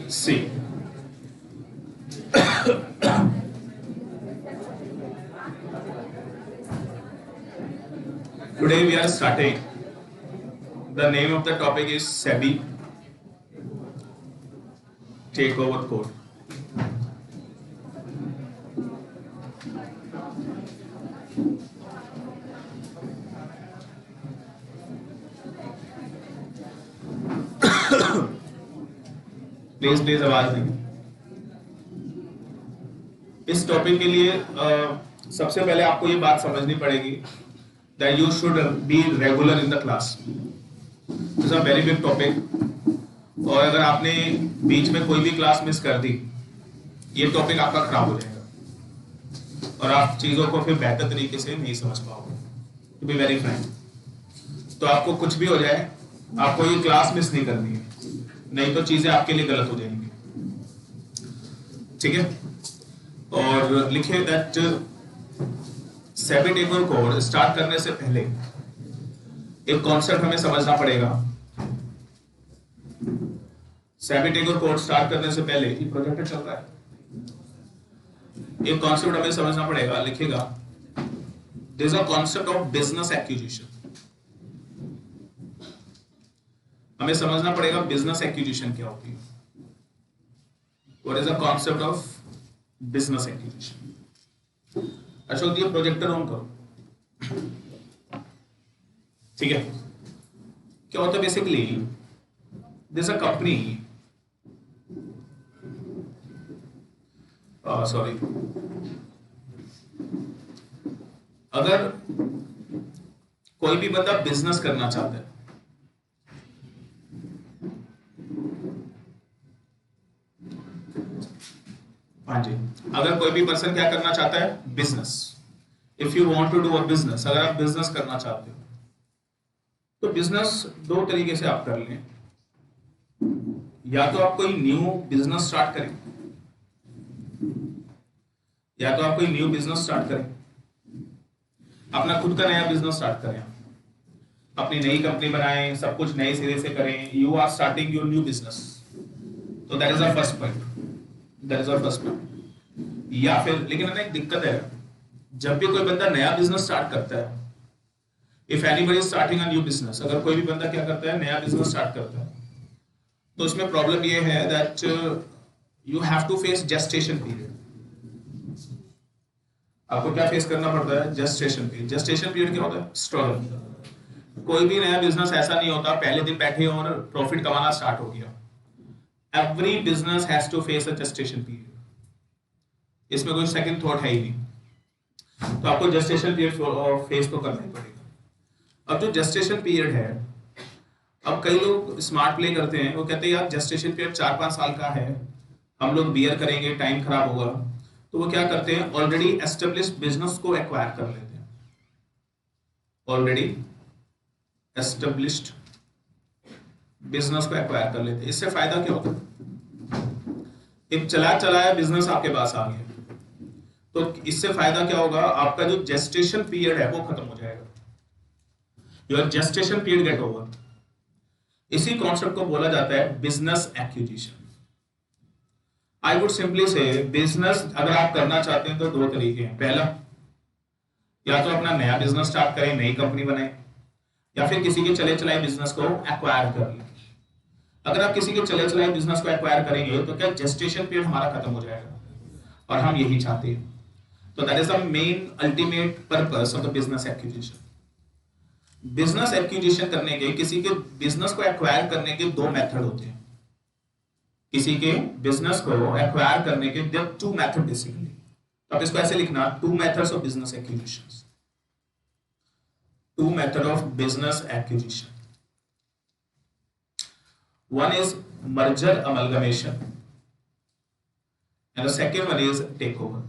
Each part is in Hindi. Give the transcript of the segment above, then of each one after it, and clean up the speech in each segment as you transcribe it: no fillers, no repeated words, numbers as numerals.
C. Today we are starting. The name of the topic is SEBI Takeover Code. Please आवाज नहीं। इस टॉपिक के लिए सबसे पहले आपको ये बात समझनी पड़ेगी that you should be regular in the class. This is a very big topic. और अगर आपने बीच में कोई भी क्लास मिस कर दी, ये टॉपिक आपका खराब हो जाएगा और आप चीजों को फिर बेहतर तरीके से नहीं समझ पाओगे। To be very frank. तो आपको कुछ भी हो जाए, आपको ये क्लास मिस नहीं करनी है, नहीं तो चीजें आपके लिए गलत हो जाएंगी। ठीक है? और लिखे that SEBI takeover code start करने से पहले एक कॉन्सेप्ट हमें समझना पड़ेगा। सेबी टेकओवर कोड स्टार्ट करने से पहले ये प्रोजेक्ट चल रहा है, एक कॉन्सेप्ट हमें समझना पड़ेगा। लिखेगा there is a concept of business acquisition. हमें समझना पड़ेगा बिजनेस एक्विजिशन क्या होती है। What is the concept of business acquisition. Ashok ji projector on करो। ठीक है? क्या होता है basically, this a company, sorry, अगर कोई भी बंदा बिजनेस करना चाहता है, हाँ जी, अगर कोई भी पर्सन क्या करना चाहता है, business, if you want to do a business, अगर आप बिजनेस करना चाहते हो तो बिजनेस दो तरीके से आप कर लें। या तो आप कोई न्यू बिजनेस स्टार्ट करें, या तो आप कोई न्यू बिजनेस स्टार्ट करें, अपना खुद का नया बिजनेस स्टार्ट करें, अपनी नई कंपनी बनाएं, सब कुछ नए सिरे से करें। You are starting your new business, तो that is a first point, that is a first point. या फिर, लेकिन एक दिक्कत है, जब भी कोई बंदा नया बिजनेस स्टार्ट करता है, if anybody is starting a new business, अगर कोई भी बंदा क्या करता है, नया बिजनेस स्टार्ट करता है, तो उसमें प्रॉब्लम ये है that you have to face gestation period. आपको क्या फेस करना पड़ता है, जेस्टेशन पीरियड। जेस्टेशन पीरियड क्या होता है, स्ट्रगल। कोई भी नया बिजनेस ऐसा नहीं होता पहले दिन बैठे और प्रॉफिट कमाना स्टार्ट हो गया। Every business has to face a gestation period, इसमें कोई सेकंड थॉट है ही नहीं। तो आपको जेस्टेशन पीरियड फेस तो करना ही पड़ेगा। अब जो जेस्टेशन पीरियड है, अब कई लोग स्मार्ट प्ले करते हैं, वो कहते हैं यार जेस्टेशन पीरियड 4-5 साल का है, हम लोग बियर करेंगे, टाइम खराब होगा, तो वो क्या करते हैं, ऑलरेडी एस्टेब्लिश्ड बिजनेस को एक्वायर कर लेते हैं। ऑलरेडी एस्टेब्लिश्ड बिजनेस को एक्वायर कर लेते हैं। इससे फायदा क्या होता है, एक चला चलाया बिजनेस आपके पास आ गया, तो इससे फायदा क्या होगा, आपका जो जेस्टेशन पीरियड है वो खत्म हो जाएगा। Your gestation period get over. इसी कॉन्सेप्ट को बोला जाता है business acquisition. I would simply से, बिजनेस अगर आप करना चाहते हैं तो दो तरीके हैं। पहला, या तो अपना नया बिजनेस स्टार्ट करें, नई कंपनी बनाएं, या फिर किसी के चले चलाए बिजनेस को एक्वायर कर लें। अगर आप किसी के चले चलाए बिजनेस को एक्वायर करेंगे तो क्या जेस्टेशन पीरियड हमारा खत्म हो जाएगा, और हम यही चाहते हैं। तो that is the main ultimate purpose of the business acquisition. Business acquisition करने के, किसी के बिजनेस को एक्वायर करने के दो मेथड होते हैं। किसी के बिजनेस को एक्वायर करने के देयर टू मेथड बेसिकली। तो आप इसको ऐसे लिखना, two methods of business acquisition. Two method of business acquisition. One is merger amalgamation and the second one is takeover.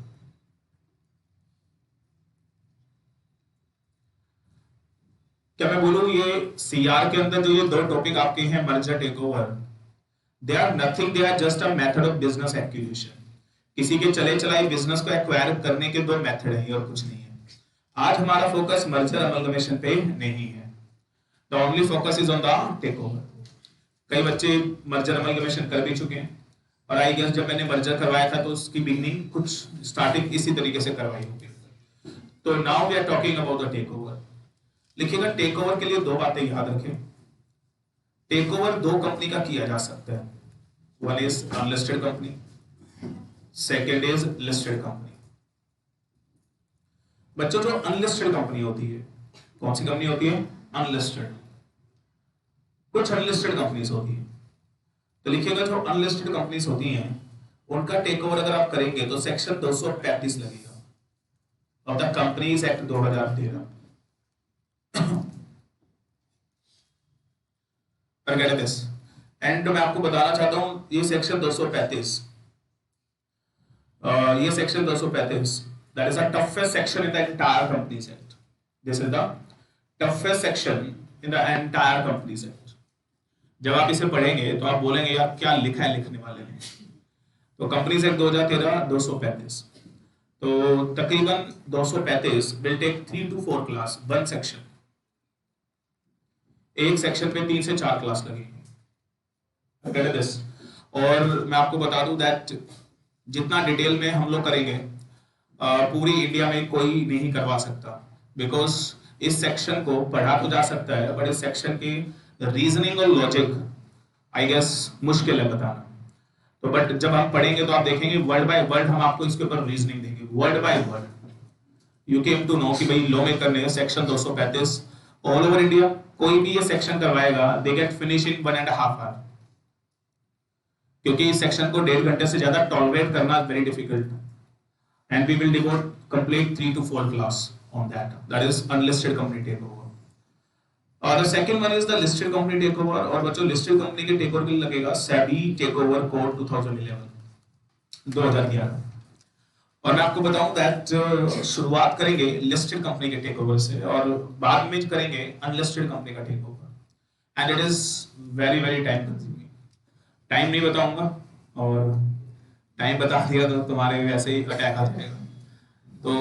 क्या मैं बोलूं, ये सीआर के अंदर जो ये दो टॉपिक आपके हैं, merger, takeover, they are nothing, they are just a method of business acquisition. किसी के चले चलाए बिजनेस को एक्वायर करने के दो मेथड हैं और कुछ नहीं है। आज हमारा फोकस मर्जर अमलगमेशन पे नहीं है। The only focus is on the take over. कई बच्चे मर्जर अमलगमेशन कर भी चुके हैं, और आई गेस जब मैंने मर्जर करवाया था तो उसकी बिगनिंग कुछ स्टार्टिंग इसी तरीके से करवाई होगी। तो now we are talking about the take over. लिखिएगा टेक ओवर के लिए दो बातें याद रखें। टेक ओवर दो कंपनी का किया जा सकता है, one is unlisted company, second is listed company. बच्चों जो अनलिस्टेड कंपनी होती है, कौन सी कंपनी होती है? अनलिस्टेड। कुछ अनलिस्टेड कंपनीज होती है, तो लिखिएगा जो अनलिस्टेड कंपनीज होती हैं उनका टेक ओवर अगर आप करेंगे तो सेक्शन 235 लगेगा of the companies act 2013। Get this. And मैं आपको बताना चाहता हूं ये सेक्शन 235, ये section 235 that is the toughest section in the entire companies act. This is the toughest section in the entire companies act. जब आप इसे पढ़ेंगे तो आप बोलेंगे यार क्या लिखा है लिखने वाले ने। तो कंपनीज एक्ट 2013 235, तो तकरीबन 235 will take 3 to 4 class, one section. एक सेक्शन पे 3 से 4 क्लास लगेगी। Get this? और मैं आपको बता दूं दैट जितना डिटेल में हम लोग करेंगे पूरी इंडिया में कोई नहीं करवा सकता, बिकॉज इस सेक्शन को पढ़ा तो जा सकता है बट इस सेक्शन की रीजनिंग और लॉजिक आई गेस मुश्किल है बताना। तो बट जब हम पढ़ेंगे तो आप देखेंगे वर्ड बाय वर्ड हम आपको इसके ऊपर रीजनिंग देंगे, word by word. You came to know कि भाई लॉ में करने सेक्शन 235 ऑल ओवर इंडिया कोई भी ये सेक्शन करवाएगा they get finish in 1.5 hour, क्योंकि इस सेक्शन को 1.5 घंटे से ज्यादा टॉलरेट करना very difficult, and we will devote complete 3 to 4 class on that. That is unlisted company takeover. और the second one is the listed company takeover। और बच्चों listed company के takeover के लिए लगेगा SEBI takeover code 2011 2011। और मैं आपको बताऊं that शुरुआत करेंगे listed company के takeover से और बाद में करेंगे unlisted company का takeover, and it is very very time consuming। Time नहीं बताऊंगा, और टाइम बता दिया तो तुम्हारे वैसे ही अटैक आ जाएगा, तो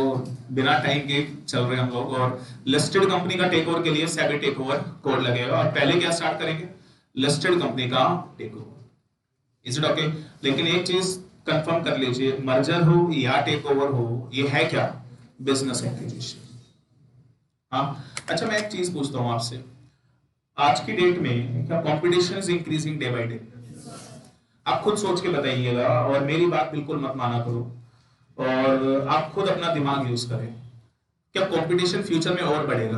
बिना टाइम के चल रहे हम लोग। और लिस्टेड कंपनी का टेक ओवर के लिए सेबी टेक ओवर कोड लगेगा, और पहले क्या स्टार्ट करेंगे? लिस्टेड कंपनी का take over. Is it okay? लेकिन एक चीज कंफर्म कर लीजिए, मर्जर हो या टेक ओवर हो, ये है क्या? Business acquisition. हाँ, अच्छा मैं एक चीज पूछता हूँ आपसे, आज की डेट में क्या competition is increasing day by day? आप खुद सोच के बताइएगा, और मेरी बात बिल्कुल मत माना करो, और आप खुद अपना दिमाग यूज करें। क्या कंपटीशन फ्यूचर में और बढ़ेगा?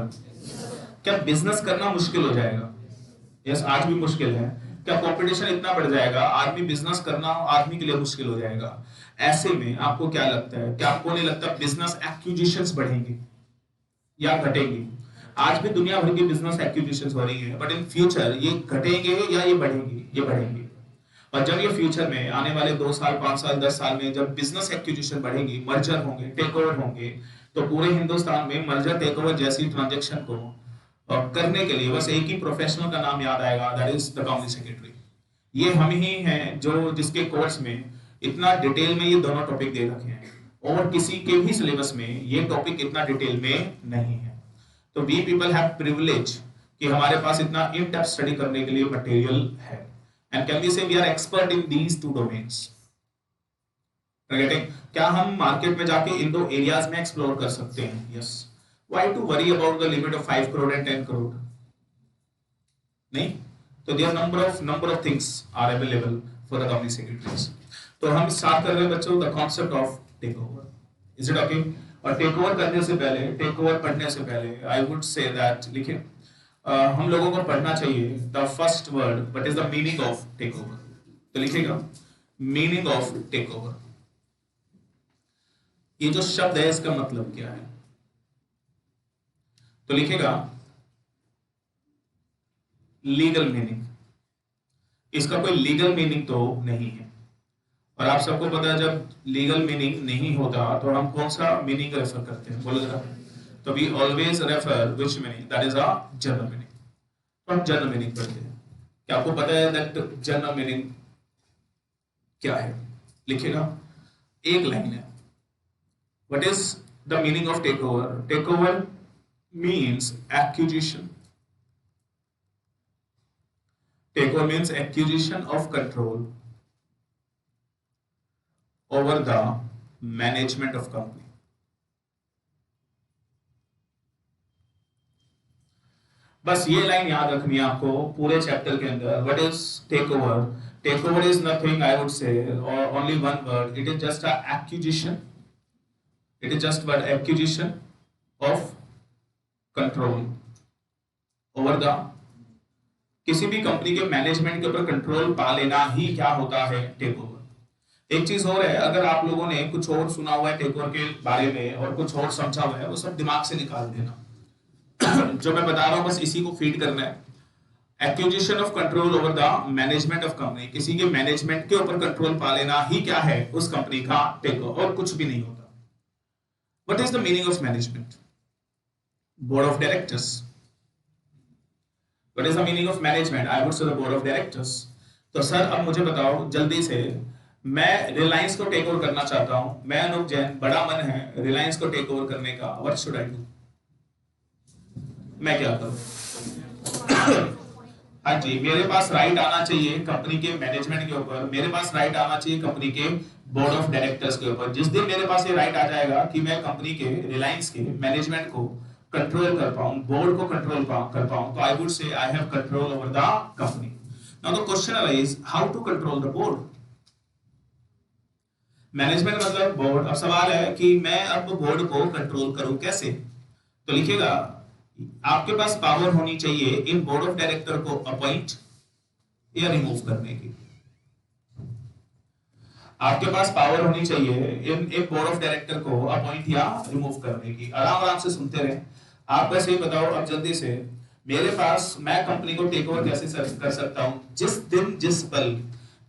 क्या बिजनेस करना मुश्किल हो जाएगा? यस, आज भी मुश्किल है। क्या कंपटीशन इतना बढ़ जाएगा आदमी बिजनेस करना आदमी के लिए मुश्किल हो जाएगा? ऐसे में आपको क्या लगता है, क्या आपको नहीं लगता बिजनेस एक्विजिशंस बढ़ेंगे या घटेंगे? आज भी दुनिया भर की बिजनेस एक्विजिशंस हो रही है, बट इन फ्यूचर ये घटेंगे या ये बढ़ेंगे? ये बढ़ेंगे। और जब ये फ्यूचर में आने वाले 2 साल 5 साल 10 साल में जब बिजनेस एक्विजिशन बढ़ेगी, मर्जर होंगे, टेक ओवर होंगे, तो पूरे हिंदुस्तान में मर्जर टेक ओवर जैसी ट्रांजैक्शन को करने के लिए बस एक ही प्रोफेशनल का नाम याद आएगा, that is the company secretary. ये हम ही हैं जो जिसके कोर्स में इतना डिटेल में ये दोनों टॉपिक दे रखे हैं, और किसी के भी सिलेबस में ये टॉपिक इतना डिटेल में नहीं है। तो वी पीपल हैव प्रिविलेज कि हमारे पास इतना इन डेप्थ स्टडी करने के लिए मटेरियल है, and can we say we are expert in these two domains? क्या हम मार्केट में जाके इन दो एरियाज में एक्सप्लोर कर सकते हैं? Yes. Why to worry about the limit of 5 crore and 10 crore? नहीं, तो there number of things are available for the company secretaries. तो हम स्टार्ट कर रहे हैं बच्चों the concept of take over. Is it okay? और टेक ओवर करने से पहले, टेक ओवर पढ़ने से पहले आई वुड से दैट लिखिए हम लोगों को पढ़ना चाहिए the first word, what is the meaning of take over. तो लिखिएगा मीनिंग ऑफ टेक ओवर। ये जो शब्द है इसका मतलब क्या है? तो लिखिएगा लीगल मीनिंग। इसका कोई लीगल मीनिंग तो नहीं है, और आप सबको पता है जब लीगल मीनिंग नहीं होता तो हम कौन सा मीनिंग रेफर करते हैं? बोलो जरा। तो we always refer which meaning, that is a general meaning. तो हम जनरल मीनिंग पढ़ते हैं। क्या आपको पता है दैट जनरल मीनिंग क्या है? लिखिएगा, एक लाइन है। What is the meaning of take over? Take over means acquisition. Take over means acquisition of control over the management of company. बस ये लाइन याद रखनी है आपको पूरे चैप्टर के अंदर। What is take over? Take over is nothing, I would say, और only one word, it is just a acquisition, it is just word acquisition of control over the, किसी भी कंपनी के मैनेजमेंट के ऊपर कंट्रोल पा लेना ही क्या होता है? Take over. एक चीज और है, अगर आप लोगों ने कुछ और सुना हुआ है टेक ओवर के बारे में और कुछ और समझा हुआ है, वो सब दिमाग से निकाल देना। जो मैं बता रहा हूं बस इसी को फीड करना है। Acquisition of control over the management of company, किसी के मैनेजमेंट के ऊपर कंट्रोल पा लेना ही क्या है? उस कंपनी का टेक ओवर, और कुछ भी नहीं होता। What is the meaning of management? Board of directors. What is the meaning of management? I would से द बोर्ड ऑफ डायरेक्टर्स। तो सर अब मुझे बताओ जल्दी से, मैं रिलायंस को टेक ओवर करना चाहता हूं, मैं अनूप जैन, बड़ा मन है रिलायंस को टेक ओवर करने का, व्हाट शुड आई डू? मैं क्या करूं? हाँ जी, मेरे पास राइट आना चाहिए कंपनी के मैनेजमेंट के ऊपर, मेरे पास राइट आना चाहिए कंपनी के बोर्ड ऑफ डायरेक्टर्स के ऊपर। जिस दिन मेरे पास ये राइट आ जाएगा कि मैं कंपनी के, रिलायंस के मैनेजमेंट को कंट्रोल कर पाऊं, बोर्ड को कंट्रोल कर पाऊं, तो I would say I have control over the company. Now the question arise, how to control the board? Management मतलब बोर्ड। अब सवाल है कि मैं अब बोर्ड को कंट्रोल करूं कैसे? तो लिखिएगा, आपके पास पावर होनी चाहिए इन बोर्ड ऑफ डायरेक्टर को अपॉइंट या रिमूव करने की। आपके पास पावर होनी चाहिए इन एक बोर्ड ऑफ डायरेक्टर को अपॉइंट या रिमूव करने की। आराम आराम से सुनते रहे। आप बस ये बताओ अब जल्दी से, मेरे पास, मैं कंपनी को टेक ओवर कैसे कर सकता हूं? जिस दिन जिस पल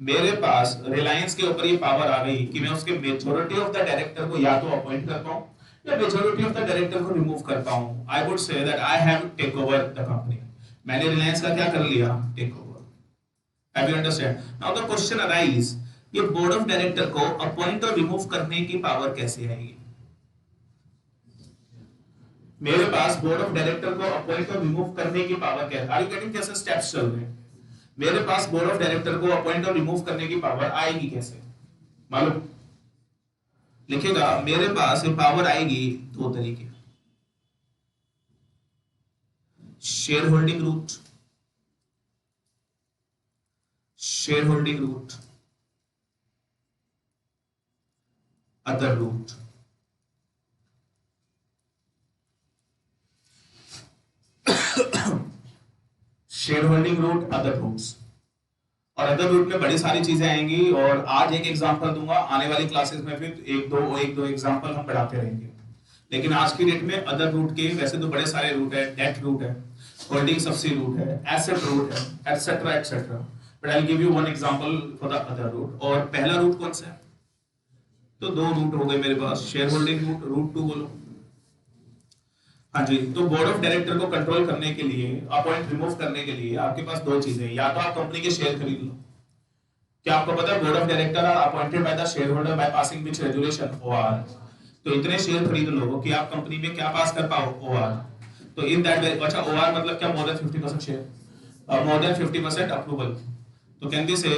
मेरे पास रिलायंस के ऊपर ये पावर आ गई कि मैं उसके मेजॉरिटी ऑफ द डायरेक्टर को या तो अपॉइंट कर पाऊं या मेजॉरिटी ऑफ द डायरेक्टर को रिमूव कर पाऊं, I would say that I have take over the company. मैंने रिलायंस का क्या कर लिया? Take over. Have you understand? Now the question arise, ये बोर्ड ऑफ डायरेक्टर को अपॉइंट और रिमूव करने की पावर कैसे आएगी? मेरे पास बोर्ड ऑफ डायरेक्टर को अपॉइंट और रिमूव करने की पावर क्या है? आर यू गेटिंग कैसे स्टेप्स चल रहे हैं? मेरे पास बोर्ड ऑफ डायरेक्टर को अपॉइंट और रिमूव करने की पावर आएगी कैसे? मालूम? लिखेगा, मेरे पास ये पावर आएगी दो तरीके, share holding route, share holding route, other route. Share holding route, other routes. और अदर रूट में बड़ी सारी चीजें आएंगी, और आज एक एग्जांपल दूंगा, आने वाली क्लासेस में फिर एक दो एग्जांपल हम बढ़ाते रहेंगे। लेकिन आज की डेट में अदर रूट के वैसे तो बड़े सारे रूट है, डेट रूट है, होल्डिंग सब्सिडी रूट है, एसेट रूट है, etcetera etcetera, but I will give you one example for the other route. और पहला रूट कौन सा है? तो दो रूट हो गए मेरे पास, शेयर होल्डिंग रूट, रूट 2 बोलो। हाँ जी, तो बोर्ड ऑफ डायरेक्टर को कंट्रोल करने के लिए, अपॉइंट रिमूव करने के लिए आपके पास दो चीजें, या तो आप कंपनी के शेयर खरीद लो। क्या आपको पता है board of director are appointed by the share holder by passing which resolution? OR. तो इतने शेयर खरीद लो कि आप कंपनी में क्या पास कर पाओ? ओआर। तो इन दैट, अच्छा ओआर मतलब क्या? मोर देन 50% शेयर, मोर देन 50% अप्रूवल। तो कैन बी से,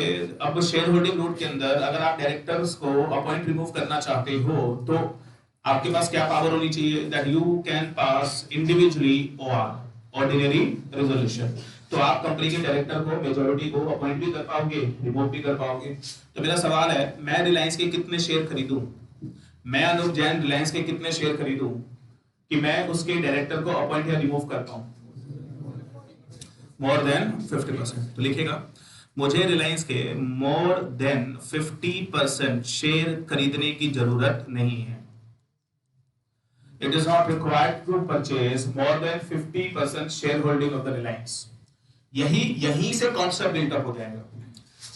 अब शेयर होल्डिंग रूट के अंदर अगर आप डायरेक्टर्स को अपॉइंट रिमूव करना चाहते हो तो आपके पास क्या पावर होनी चाहिए? That you can pass individually OR, ordinary resolution. तो आप कंपनी के डायरेक्टर को, मेजॉरिटी को अपॉइंट भी कर पाओगे, रिमूव भी कर पाओगे। तो मेरा सवाल है, मैं रिलायंस के कितने शेयर खरीदूं? मैं अनूप जैन रिलायंस के कितने शेयर खरीदूं कि मैं उसके डायरेक्टर को अपॉइंट या रिमूव कर पाऊं? मोर देन 50%। तो लिखेगा, मुझे रिलायंस के मोर देन 50% शेयर खरीदने की जरूरत नहीं है। It is not required to purchase more than 50% shareholding of the Reliance. यही से कॉन्सेप्ट बिल्टअप हो जाएगा।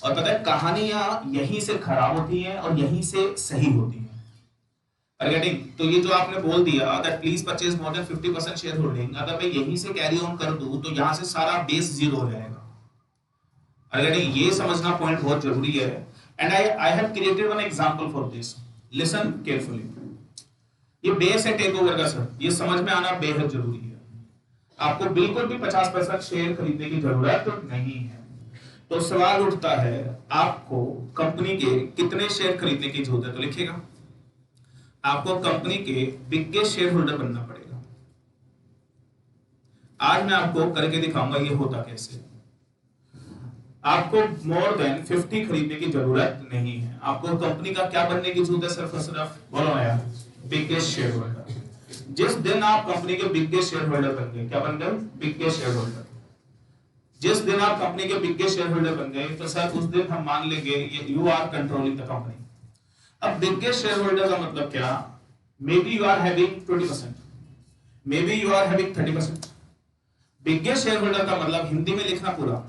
और पता है कहानियां यहीं से खराब होती हैं और यहीं से सही होती हैं। गेटिंग? तो ये जो आपने बोल दिया that please purchase more than 50% share holding, अगर मैं यहीं से कैरी ऑन कर दूं तो यहां से सारा बेस जीरो हो जाएगा। गेटिंग? ये समझना पॉइंट बहुत जरूरी है। And I have created one example for this, listen carefully. ये बेस है टेक ओवर का सर, ये समझ में आना बेहद जरूरी है। आपको बिल्कुल भी 50% शेयर खरीदने की जरूरत नहीं है। तो सवाल उठता है, आपको कंपनी के कितने शेयर खरीदने की जरूरत है? तो लिखिएगा, आपको कंपनी के बिगेस्ट शेयर होल्डर बनना पड़ेगा। आज मैं आपको करके दिखाऊंगा ये होता कैसे। आपको मोर देन 50 खरीदने की जरूरत नहीं है। आपको कंपनी का क्या बनने की जरूरत है? सिर्फ और सिर्फ बोलो ना यार, बिगेस्ट शेयर होल्डर। जिस दिन आप कंपनी के बिगेस्ट शेयर होल्डर बन गए, क्या बन गए? Biggest share holder. जिस दिन आप कंपनी के बिगेस्ट शेयर होल्डर बन गए तो सर उस दिन हम मान लेंगे you are controlling the company. अब बिगेस्ट शेयर होल्डर का मतलब क्या? May be you are having 20%, may be you are having 30%। Biggest share holder का मतलब हिंदी में लिखना पूरा,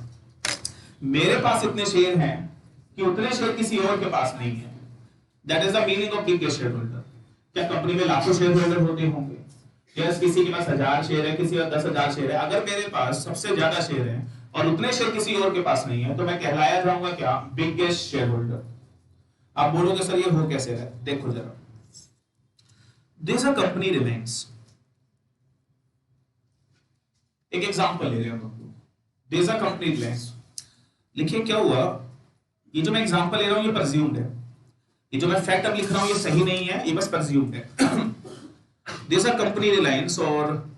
मेरे पास इतने शेयर हैं कि उतने शेयर किसी और के पास नहीं है। That is the meaning of biggest share holder. क्या कंपनी में लाखों शेयर होल्डर होते होंगे? यस, किसी के पास 1000 शेयर है, किसी का 10,000 शेयर है। अगर मेरे पास सबसे ज्यादा शेयर है और उतने शेयर किसी और के पास नहीं है तो मैं कहलाया जाऊंगा क्या? Biggest share holder. आप बोलोगे सर ये हो कैसे है? देखो जरा, दिस अ कंपनी रिलायंस, एक एग्जांपल ले रहे हैं हम लोग, दिस अ कंपनी रिलायंस। लिखिए क्या हुआ, ये जो मैं एग्जांपल ले रहा हूं ये प्रेज्यूम्ड है, ये जो मैं फैक्ट अब लिख रहा हूं ये सही नहीं है, ये बस प्रेज्यूम्ड है। दिस अ कंपनी रिलायंस और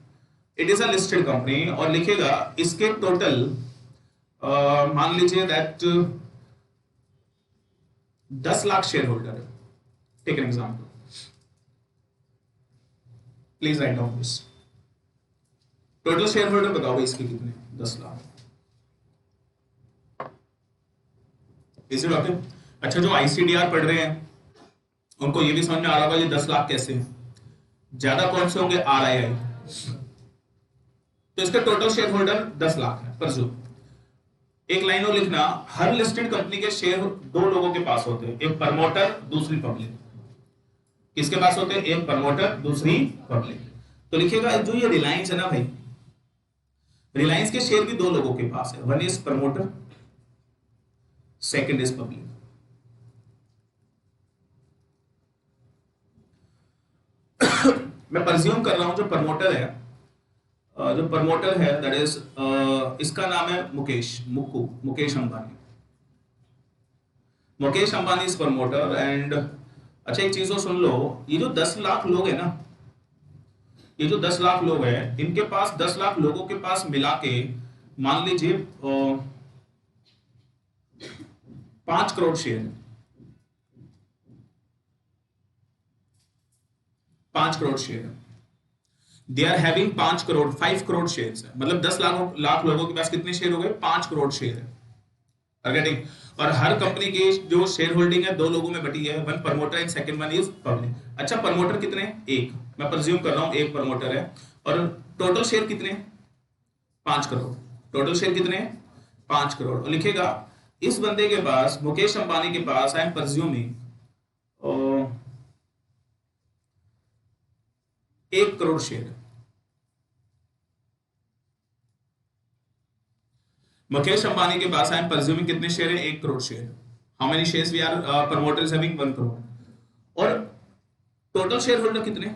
it is a listed company, और लिखेगा इसके टोटल मान लीजिए दैट 10 लाख शेयर होल्डर है। Take an example, please write down this. Total share holder बताओ भाई इसके कितने? 10 लाख। इसी बात है। अच्छा, जो आईसीडीआर पढ़ रहे हैं उनको ये भी समझ में आ रहा होगा ये 10 लाख कैसे है। ज्यादा कौन से होंगे? आरआईआई। तो इसका टोटल शेयर होल्डर 10 लाख है पर जो एक लाइन और लिखना, हर लिस्टेड कंपनी के शेयर दो लोगों के पास होते हैं, एक प्रमोटर दूसरी पब्लिक। किसके पास होते हैं? एक प्रमोटर दूसरी पब्लिक। तो लिखिएगा जो ये रिलायंस है ना भाई, रिलायंस के शेयर भी दो लोगों के पास है, one is promoter, second is public. मैं प्रेज्यूम कर रहा हूं जो प्रमोटर है, दैट इज इसका नाम है Mukesh Ambani. Mukesh Ambani is promoter and अच्छा एक चीज तो सुन लो, ये जो 10 लाख लोग है ना, ये जो 10 लाख लोग हैं इनके पास 10 लाख लोगों के पास मिला के मान लीजिए 5 करोड़ शेयर है। 5 करोड़ शेयर है। They are having 5 crore 5 crore shares है, मतलब 10 लाख लोगों के पास कितने शेयर हो गए? 5 करोड़ शेयर है। और हर कंपनी की जो शेयर होल्डिंग है दो लोगों में बटी है, one promoter and second one is public. अच्छा, प्रमोटर कितने? एक। मैं प्रेज्यूम कर रहा हूं एक प्रमोटर है, और टोटल शेयर कितने? 5 करोड़। टोटल शेयर कितने? 5 करोड़। और लिखेगा इस बंदे के पास, मुकेश अंबानी के पास, I am presuming 1 crore share. Mukesh Ambani के पास आई एम प्रेज्यूमिंग कितने शेयर है? 1 crore share. How many shares we are promoters having? 1 crore. और टोटल शेयर होल्डर कितने?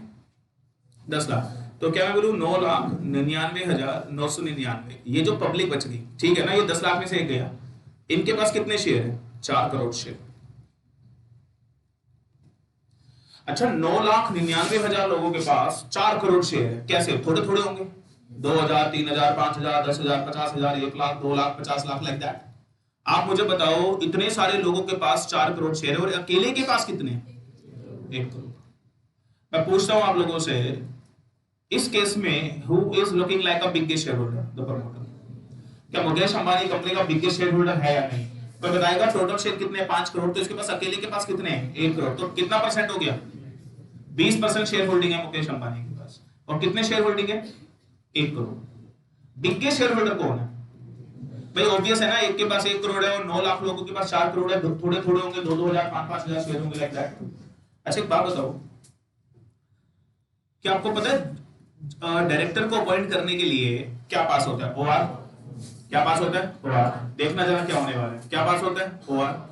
10 लाख। तो क्या मैं बोलूं 9,99,999? ये जो पब्लिक बच गई, ठीक है ना, ये 10 लाख में से एक गया, इनके पास कितने शेयर है? 4 करोड़ शेयर। अच्छा, 9,99,000 लोगों के पास 4 करोड़ शेयर है। कैसे? थोड़े थोड़े होंगे, 2,000, 3,000, 5,000, 10,000, 50,000, 1 लाख, 2 लाख, 50 लाख, लाइक दैट। आप मुझे बताओ इतने सारे लोगों के पास 4 करोड़ शेयर है और अकेले के पास कितने? 1 करोड़। मैं पूछता हूं आप लोगों से, इस केस में who is looking like a biggest share holder? The promoter. क्या मुकेश अंबानी कंपनी का बिगेस्ट शेयर होल्डर है या नहीं? तो बताएगा टोटल शेयर कितने? 5 करोड़। तो इसके पास अकेले के पास कितने हैं? 1 करोड़। तो कितना परसेंट हो गया? 20% शेयर होल्डिंग है मुकेश अंबानी के पास। और कितने शेयर होल्डिंग है? 1 करोड़। बिगेस्ट शेयर होल्डर कौन है भाई? ऑब्वियस है ना, एक के पास 1 करोड़ है और 9 लाख लोगों के पास 4 करोड़ है। थोड़े थोड़े होंगे, 2,000, 5,000 शेयर होंगे, लाइक दैट। अच्छा एक बात बताओ, क्या आपको पता है डायरेक्टर को अपॉइंट करने के लिए क्या पास होता है? ओआर। क्या पास होता है? ओआर। देखना जरा क्या होने वाला है। क्या पास होता है? ओआर।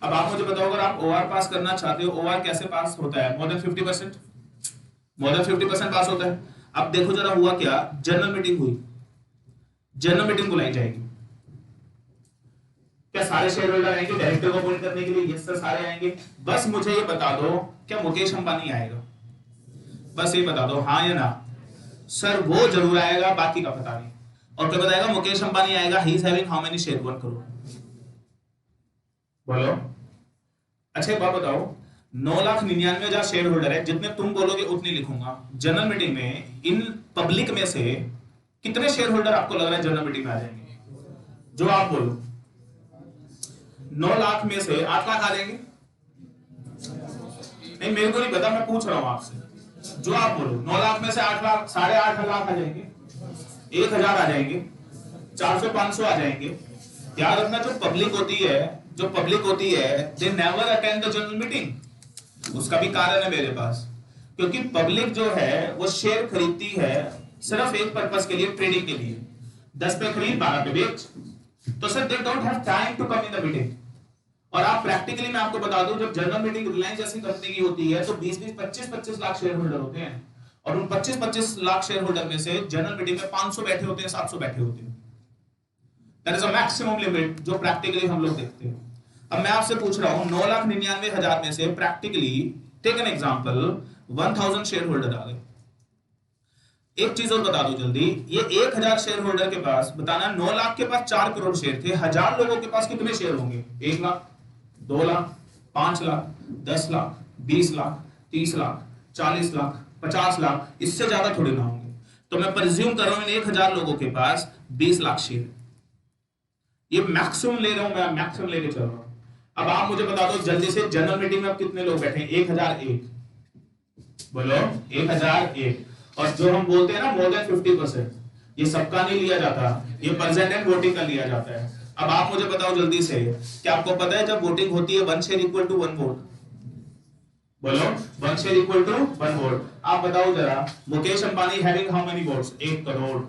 अब आप मुझे बताओ, अगर आप ओआर पास करना चाहते हो, ओआर कैसे पास होता है? मोर देन 50%। मोर देन 50% पास होता है। अब देखो जरा हुआ क्या, जनरल मीटिंग हुई, जनरल मीटिंग बुलाई जाएगी, क्या सारे शेयर होल्डर आएंगे डायरेक्टर को अपॉइंट करने के लिए? यस सर, सारे आएंगे। बस मुझे ये बता दो, क्या मुकेश अंबानी आएगा? बस ये बता दो, हाँ या ना। सर वो जरूर आएगा, बाकी का पता नहीं। और क्या बताएगा? मुकेश अंबानी आएगा। He is having how many share? 1 crore. बोलो। अच्छा एक बात बताओ, 9,99,000 शेयर होल्डर है, जितने तुम बोलोगे उतनी लिखूंगा। जनरल मीटिंग में इन पब्लिक में से कितने शेयर होल्डर आपको लग रहा है जनरल मीटिंग में आ जाएंगे? जो आप बोलो। 9 लाख में से 8 लाख आ जाएंगे? नहीं, मेरे को नहीं पता, मैं पूछ रहा हूं आपसे। जो आप बोलो। 9 लाख में से 8 लाख, 8.5 लाख आ जाएंगे, 1,000 आ जाएंगे, 400 500 आ जाएंगे। याद रखना, जो पब्लिक होती है they never attend the general meeting. उसका भी कारण है मेरे पास, क्योंकि पब्लिक जो है वो शेयर खरीदती है सिर्फ एक पर्पस के लिए, ट्रेडिंग के लिए। 10 पे खरीद, 12 पे बेच। तो sir they don't have time to come in the meeting. और आप प्रैक्टिकली, मैं आपको बता दूं, जब जनरल मीटिंग रिलायंस जैसी कंपनी की होती है तो 20-20, 25-25 लाख शेयर होल्डर होते हैं। और उन 25-25 लाख शेयर होल्डर में से जनरल मीटिंग में 500 बैठे होते हैं, 700 बैठे होते हैं। That is a maximum limit जो प्रैक्टिकली हम लोग देखते हैं। अब मैं आपसे पूछ रहा हूं, 9,99,000 में से practically take an example 1000 share holder आ गए। एक चीज और बता दो जल्दी, ये 1000 शेयर होल्डर के पास, बताना 9 लाख के पास 4 करोड़ शेयर थे, 1000 लोगों के पास कितने शेयर होंगे? 1 लाख, 2 लाख, 5 लाख, 10 लाख, 20 लाख, 30 लाख, 40 लाख, 50 लाख, इससे ज्यादा थोड़े ना होंगे। तो मैं प्रिज्यूम कर रहा हूं इन 1000 लोगों के पास 20 लाख शेयर। ये मैक्सिमम ले रहा हूं मैं, मैक्सिमम लेके चल रहा हूं। अब आप मुझे बता दो जल्दी से, जनरल मीटिंग में अब कितने लोग बैठे हैं? 1001। बोलो 1001। और जो हम बोलते हैं ना मोर देन 50%, ये सबका नहीं लिया जाता, ये परसेंट एंड वोटिंग का लिया जाता है। अब आप मुझे बताओ जल्दी से, क्या आपको पता है जब वोटिंग होती है 1 शेयर इक्वल टू 1 वोट? बोलो 1 शेयर इक्वल टू 1 वोट। आप बताओ जरा, Mukesh Ambani having how many votes? 1 crore.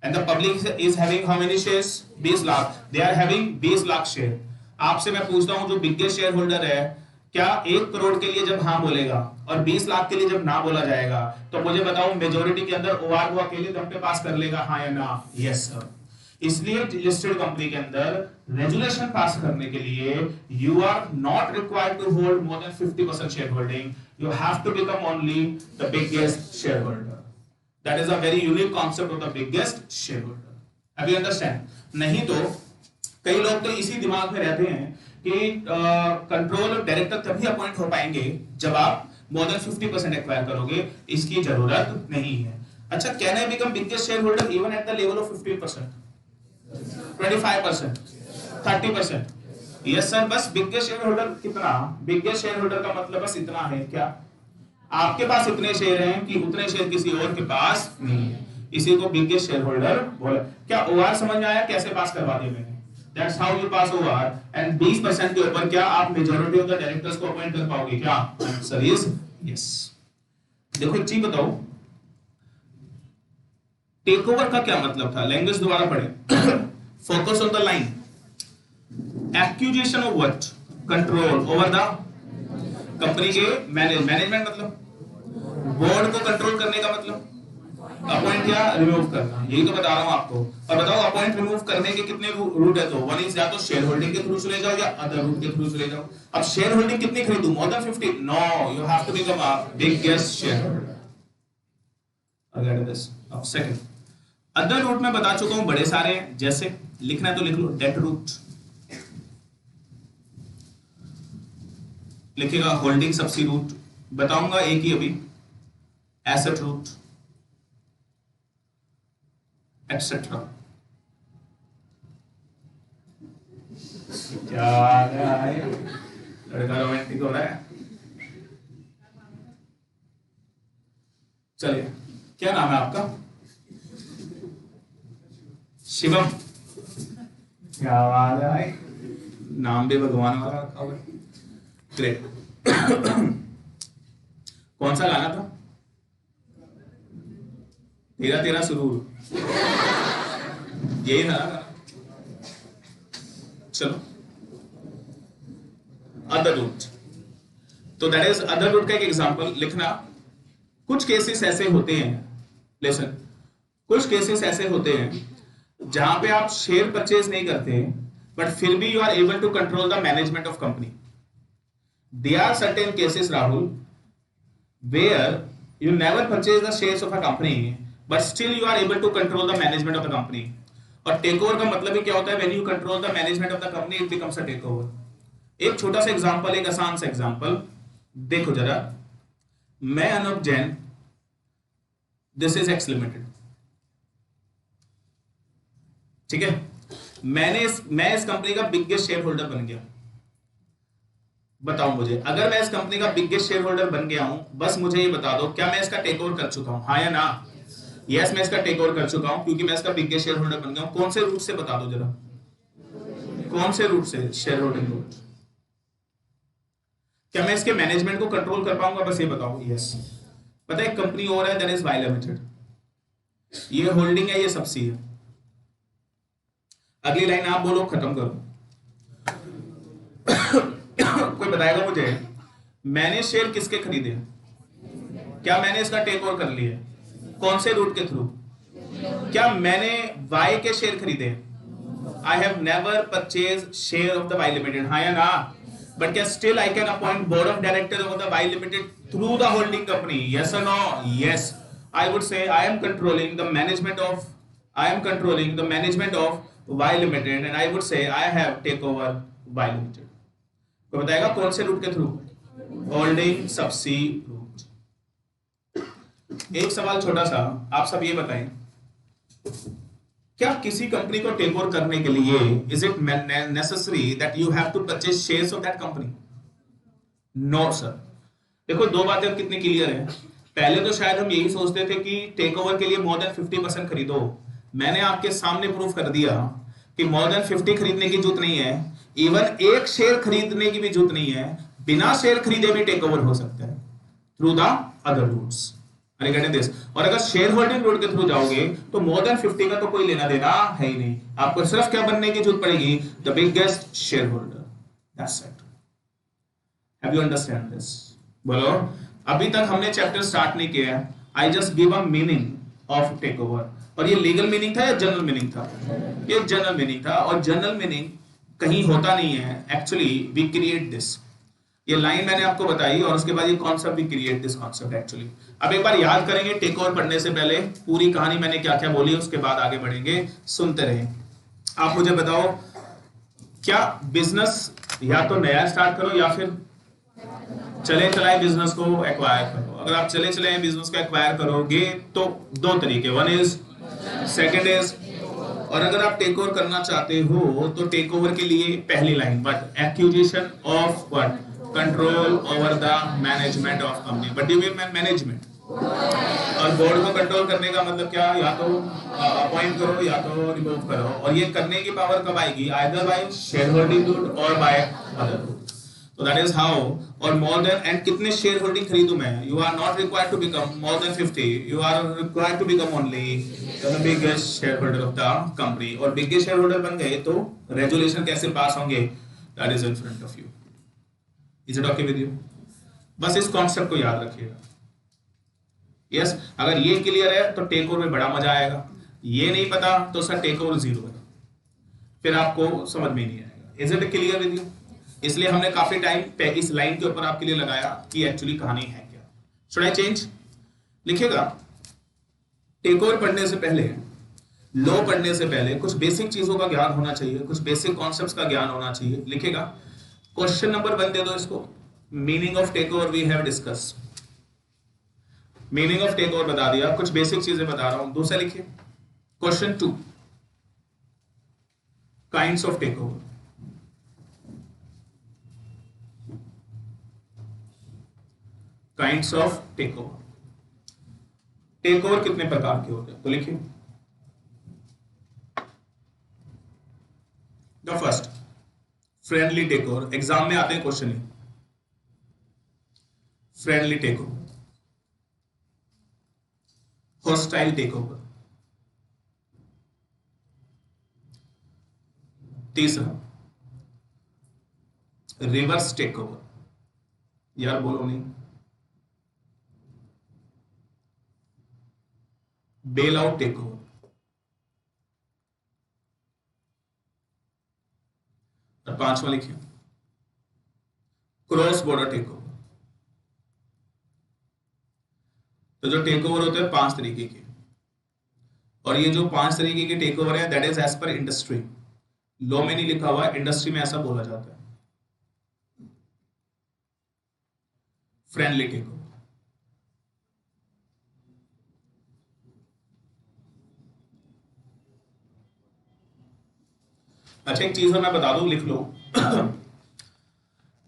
And the public is having how many shares? 20 lakh. They are having 20 lakh share. आपसे मैं पूछता हूं, जो बिगेस्ट शेयर होल्डर है, क्या 1 करोड़ के लिए जब हाँ बोलेगा और 20 लाख के लिए जब ना बोला जाएगा, तो मुझे बताओ मेजोरिटी के अंदर ओआर वो अकेले दम पे पास कर लेगा, हाँ या ना? Yes sir. इसलिए लिस्टेड कंपनी के अंदर रेजुलेशन पास करने के लिए you are not required to hold more than 50% share holding, you have to become only the biggest share holder. That is a very unique concept of the biggest share holder. अभी अंडरस्टैंड? नहीं तो कई लोग तो इसी दिमाग में रहते हैं कि कंट्रोल डायरेक्टर तभी अपॉइंट हो पाएंगे जब आप मोर देन 50% एक्वायर करोगे। इसकी जरूरत नहीं है। अच्छा, can I become biggest share holder even at the level of 15%, 25%, 30%? Yes sir. बस बिगेस्ट शेयर होल्डर कितना? बिगेस्ट शेयर होल्डर का मतलब बस इतना है, क्या आपके पास इतने शेयर हैं कि उतने शेयर किसी और के पास नहीं है, इसी को बिगेस्ट शेयर होल्डर बोला। क्या ओआर समझ में आया? कैसे पास करवा दिया मैंने? That's how you pass OR, and 20% के ऊपर क्या आप मेजॉरिटी ऑफ द डायरेक्टर्स को अपॉइंट कर पाओगे? क्या आंसर इज यस। देखो एक चीज बताओ, टेक ओवर का क्या मतलब था? लैंग्वेज दोबारा पढ़े। Focus on the line. Accusation of what? Control over the company के मैनेजमेंट, मतलब बोर्ड को कंट्रोल करने का मतलब अपॉइंट या रिमूव करना, यही तो बता रहा हूं आपको। और बताओ अपॉइंट रिमूव करने के कितने रूट है? तो वन इज या तो शेयर होल्डिंग के थ्रू चले जाओ या अदर रूट के थ्रू चले जाओ। अब शेयर होल्डिंग कितनी खरीदूं? More than 50? No, you have to become a biggest share holder. Again this. अब सेकंड, अदर रूट में बता चुका हूं बड़े सारे हैं, जैसे लिखना है तो लिख लो, डेट रूट लिखेगा, होल्डिंग सब्सिडी रूट बताऊंगा एक ही अभी, एसेट रूट एक्सेट्रा। क्या लड़का रोमांटिक हो रहा है? चलिए, क्या नाम है आपका? शिवम। क्या बात है, नाम भी भगवान वाला रखा हुआ है। ग्रेट। कौन सा गाना था? तेरा तेरा सुरूर, यही था ना? चलो, अदर रूट। तो दैट इज अदर रूट का एक एग्जांपल लिखना। कुछ केसेस ऐसे होते हैं, लिसन, कुछ केसेस ऐसे होते हैं जहां पे आप शेयर परचेज नहीं करते, but फिर भी you are able to control the management of company. There are certain cases, Rahul, where you never purchase the shares of a company, but still you are able to control the management of the company. और टेक ओवर का मतलब ही क्या होता है? When you control the management of the company, it becomes a takeover. एक छोटा सा एग्जांपल, एक आसान सा एग्जांपल देखो जरा. मैं Anup Jain, this is x limited, ठीक है. मैं इस कंपनी का बिगेस्ट शेयर होल्डर बन गया. बताओ मुझे, अगर मैं इस कंपनी का बिगेस्ट शेयर होल्डर बन गया हूं, बस मुझे ये बता दो, क्या मैं इसका टेक ओवर कर चुका हूं? हाँ या ना? यस, मैं इसका टेक ओवर कर चुका हूं, क्योंकि मैं इसका बिगेस्ट शेयर होल्डर बन गया हूं. कौन से रूट से? बता दो जरा, कौन से रूट से? Share holding route. क्या मैं इसके मैनेजमेंट को कंट्रोल कर पाऊंगा? बस ये बताओ. यस. पता है, कंपनी और है, दैट इज वाई लिमिटेड. ये होल्डिंग है, ये सबसी है. अगली लाइन आप बोलो, खत्म करो. कोई बताएगा मुझे, मैंने शेयर किसके खरीदे? क्या मैंने इसका टेक ओवर कर लिया? कौन से रूट के थ्रू? क्या मैंने वाई के शेयर खरीदे? I have never purchase share of the Y limited. हाँ या ना? बट क्या still I can appoint board of director of the Y limited through the holding company? Yes और no? Yes. I would say I am controlling the management of Y Limited, and I would say I have take over Y Limited. तो बताएगा कौन से रूट के थ्रू? होल्डिंग सबसी रूट. एक सवाल छोटा सा, आप सब ये बताएं, क्या किसी कंपनी को टेक ओवर करने के लिए is it necessary that you have to purchase shares of that company? No sir. देखो, दो बातें कितनी क्लियर है. पहले तो शायद हम यही सोचते थे कि टेक ओवर के लिए मोर देन 50% खरीदो. मैंने आपके सामने प्रूफ कर दिया कि मोर देन 50 खरीदने की जरूरत नहीं है. इवन एक शेयर खरीदने की भी जरूरत नहीं है. बिना शेयर खरीदे भी टेक ओवर हो सकता है थ्रू द अदर रूट्स. और अगर शेयर होल्डिंग रूट के थ्रू जाओगे तो मोर देन 50 का तो कोई लेना देना है ही नहीं. आपको सिर्फ क्या बनने की जरूरत पड़ेगी? The biggest share holder. That's it. Have you understand this? बोलो. अभी तक हमने चैप्टर स्टार्ट नहीं किया. I just give a meaning of take over. और ये लीगल मीनिंग था या जनरल मीनिंग था? ये जनरल मीनिंग था. और जनरल मीनिंग कहीं होता नहीं है. Actually we create this. ये लाइन मैंने आपको बताई और उसके बाद ये concept we create this concept actually. अब एक बार याद करेंगे टेक ओवर पढ़ने से पहले पूरी कहानी मैंने क्या क्या बोली, उसके बाद आगे बढ़ेंगे. सुनते रहे. आप मुझे बताओ, क्या बिजनेस या तो नया स्टार्ट करो या फिर चले चलाए बिजनेस को एक्वायर करो? अगर आप चले चलाए बिजनेस को एक्वायर करोगे तो दो तरीके. One is, second is. और अगर आप टेक ओवर करना चाहते हो तो टेक ओवर के लिए पहली line, but acquisition of what? Control over the management of company. But you mean management. और बोर्ड को कंट्रोल करने का मतलब क्या? या तो अपॉइंट करो या तो रिमूव करो. और ये करने की पावर कब आएगी? Either by share holding route और by other route. So that is how. और more than, and कितने शेयर होल्डिंग खरीदूं मैं? You are not required to become more than 50. You are required to become only the biggest shareholder of the company. और biggest shareholder बन गए तो रेजुलेशन कैसे पास होंगे? That is in front of you. Is it okay with you? बस इस कॉन्सेप्ट को याद रखिएगा. यस. अगर ये क्लियर है तो टेक ओवर में बड़ा मजा आएगा. ये नहीं पता तो सर टेक ओवर जीरो है, फिर आपको समझ में नहीं आएगा. Is it clear with you? इसलिए हमने काफी टाइम इस लाइन के ऊपर आपके लिए लगाया कि एक्चुअली कहानी है क्या. Should I change? लिखिएगा, टेक ओवर पढ़ने से पहले, लॉ पढ़ने से पहले कुछ बेसिक चीजों का ज्ञान होना चाहिए, कुछ बेसिक कॉन्सेप्ट्स का ज्ञान होना चाहिए. लिखिएगा, क्वेश्चन नंबर 1 दे दो इसको. Meaning of take over we have discuss. Meaning of take over बता दिया, कुछ बेसिक चीजें बता रहा हूं. दूसरा लिखिए, question 2, kinds of take over. Kinds of take over. Take ओवर कितने प्रकार के होते हैं? तो लिखिए, the first, friendly take over. Exam में आते हैं क्वेश्चन ही. Friendly take over. Hostile take over. तीसरा, रिवर्स टेक ओवर. यार बोलो नहीं. Bail out take over. और पांचवा लिखिए क्रॉस बॉर्डर टेक ओवर। तो जो टेक ओवर होते हैं 5 तरीके के, और ये जो 5 तरीके के टेक ओवर है that is as per industry. Law में नहीं लिखा हुआ, इंडस्ट्री में ऐसा बोला जाता है, फ्रेंडली टेक ओवर। अच्छा एक चीज मैं बता दूं, लिख लो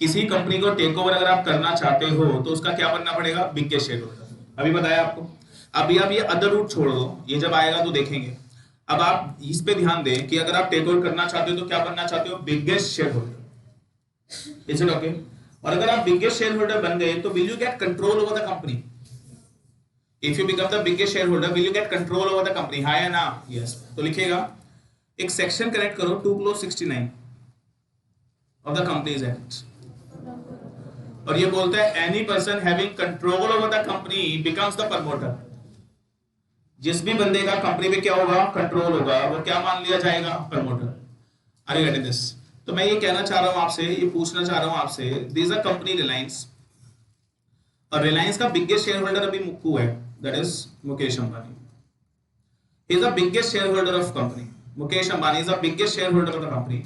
किसी कंपनी को टेक ओवर अगर आप करना चाहते हो तो उसका क्या बनना पड़ेगा, बिगेस्ट शेयर होल्डर। अभी बताया आपको। अभी आप ये अदर रूट छोड़ दो, ये जब आएगा तो देखेंगे। अब आप इस पे ध्यान दें कि अगर आप टेक ओवर करना चाहते हो तो क्या बनना चाहते हो, biggest share holder. Is it okay? और अगर आप बिगेस्ट शेयर होल्डर बन गए तो will you gate control over the company? If you become the biggest share holder will you gate control over the company, हाँ या ना? यस। तो लिखिएगा, एक सेक्शन कनेक्ट करो 2 clause 69 of the companies act, और ये बोलता है any person having control over the company becomes the promoter. जिस भी बंदे का कंपनी पे क्या होगा, कंट्रोल होगा, वो क्या मान लिया जाएगा, promoter. Are you getting this? तो मैं ये कहना चाह रहा हूं आपसे, ये पूछना चाह रहा हूं आपसे, दिस अ कंपनी रिलायंस, और रिलायंस का बिगेस्ट शेयर होल्डर अभी मुक्कू है, that is Mukesh Ambani. He is the biggest share holder of company. Mukesh Ambani is the biggest share holder of the company.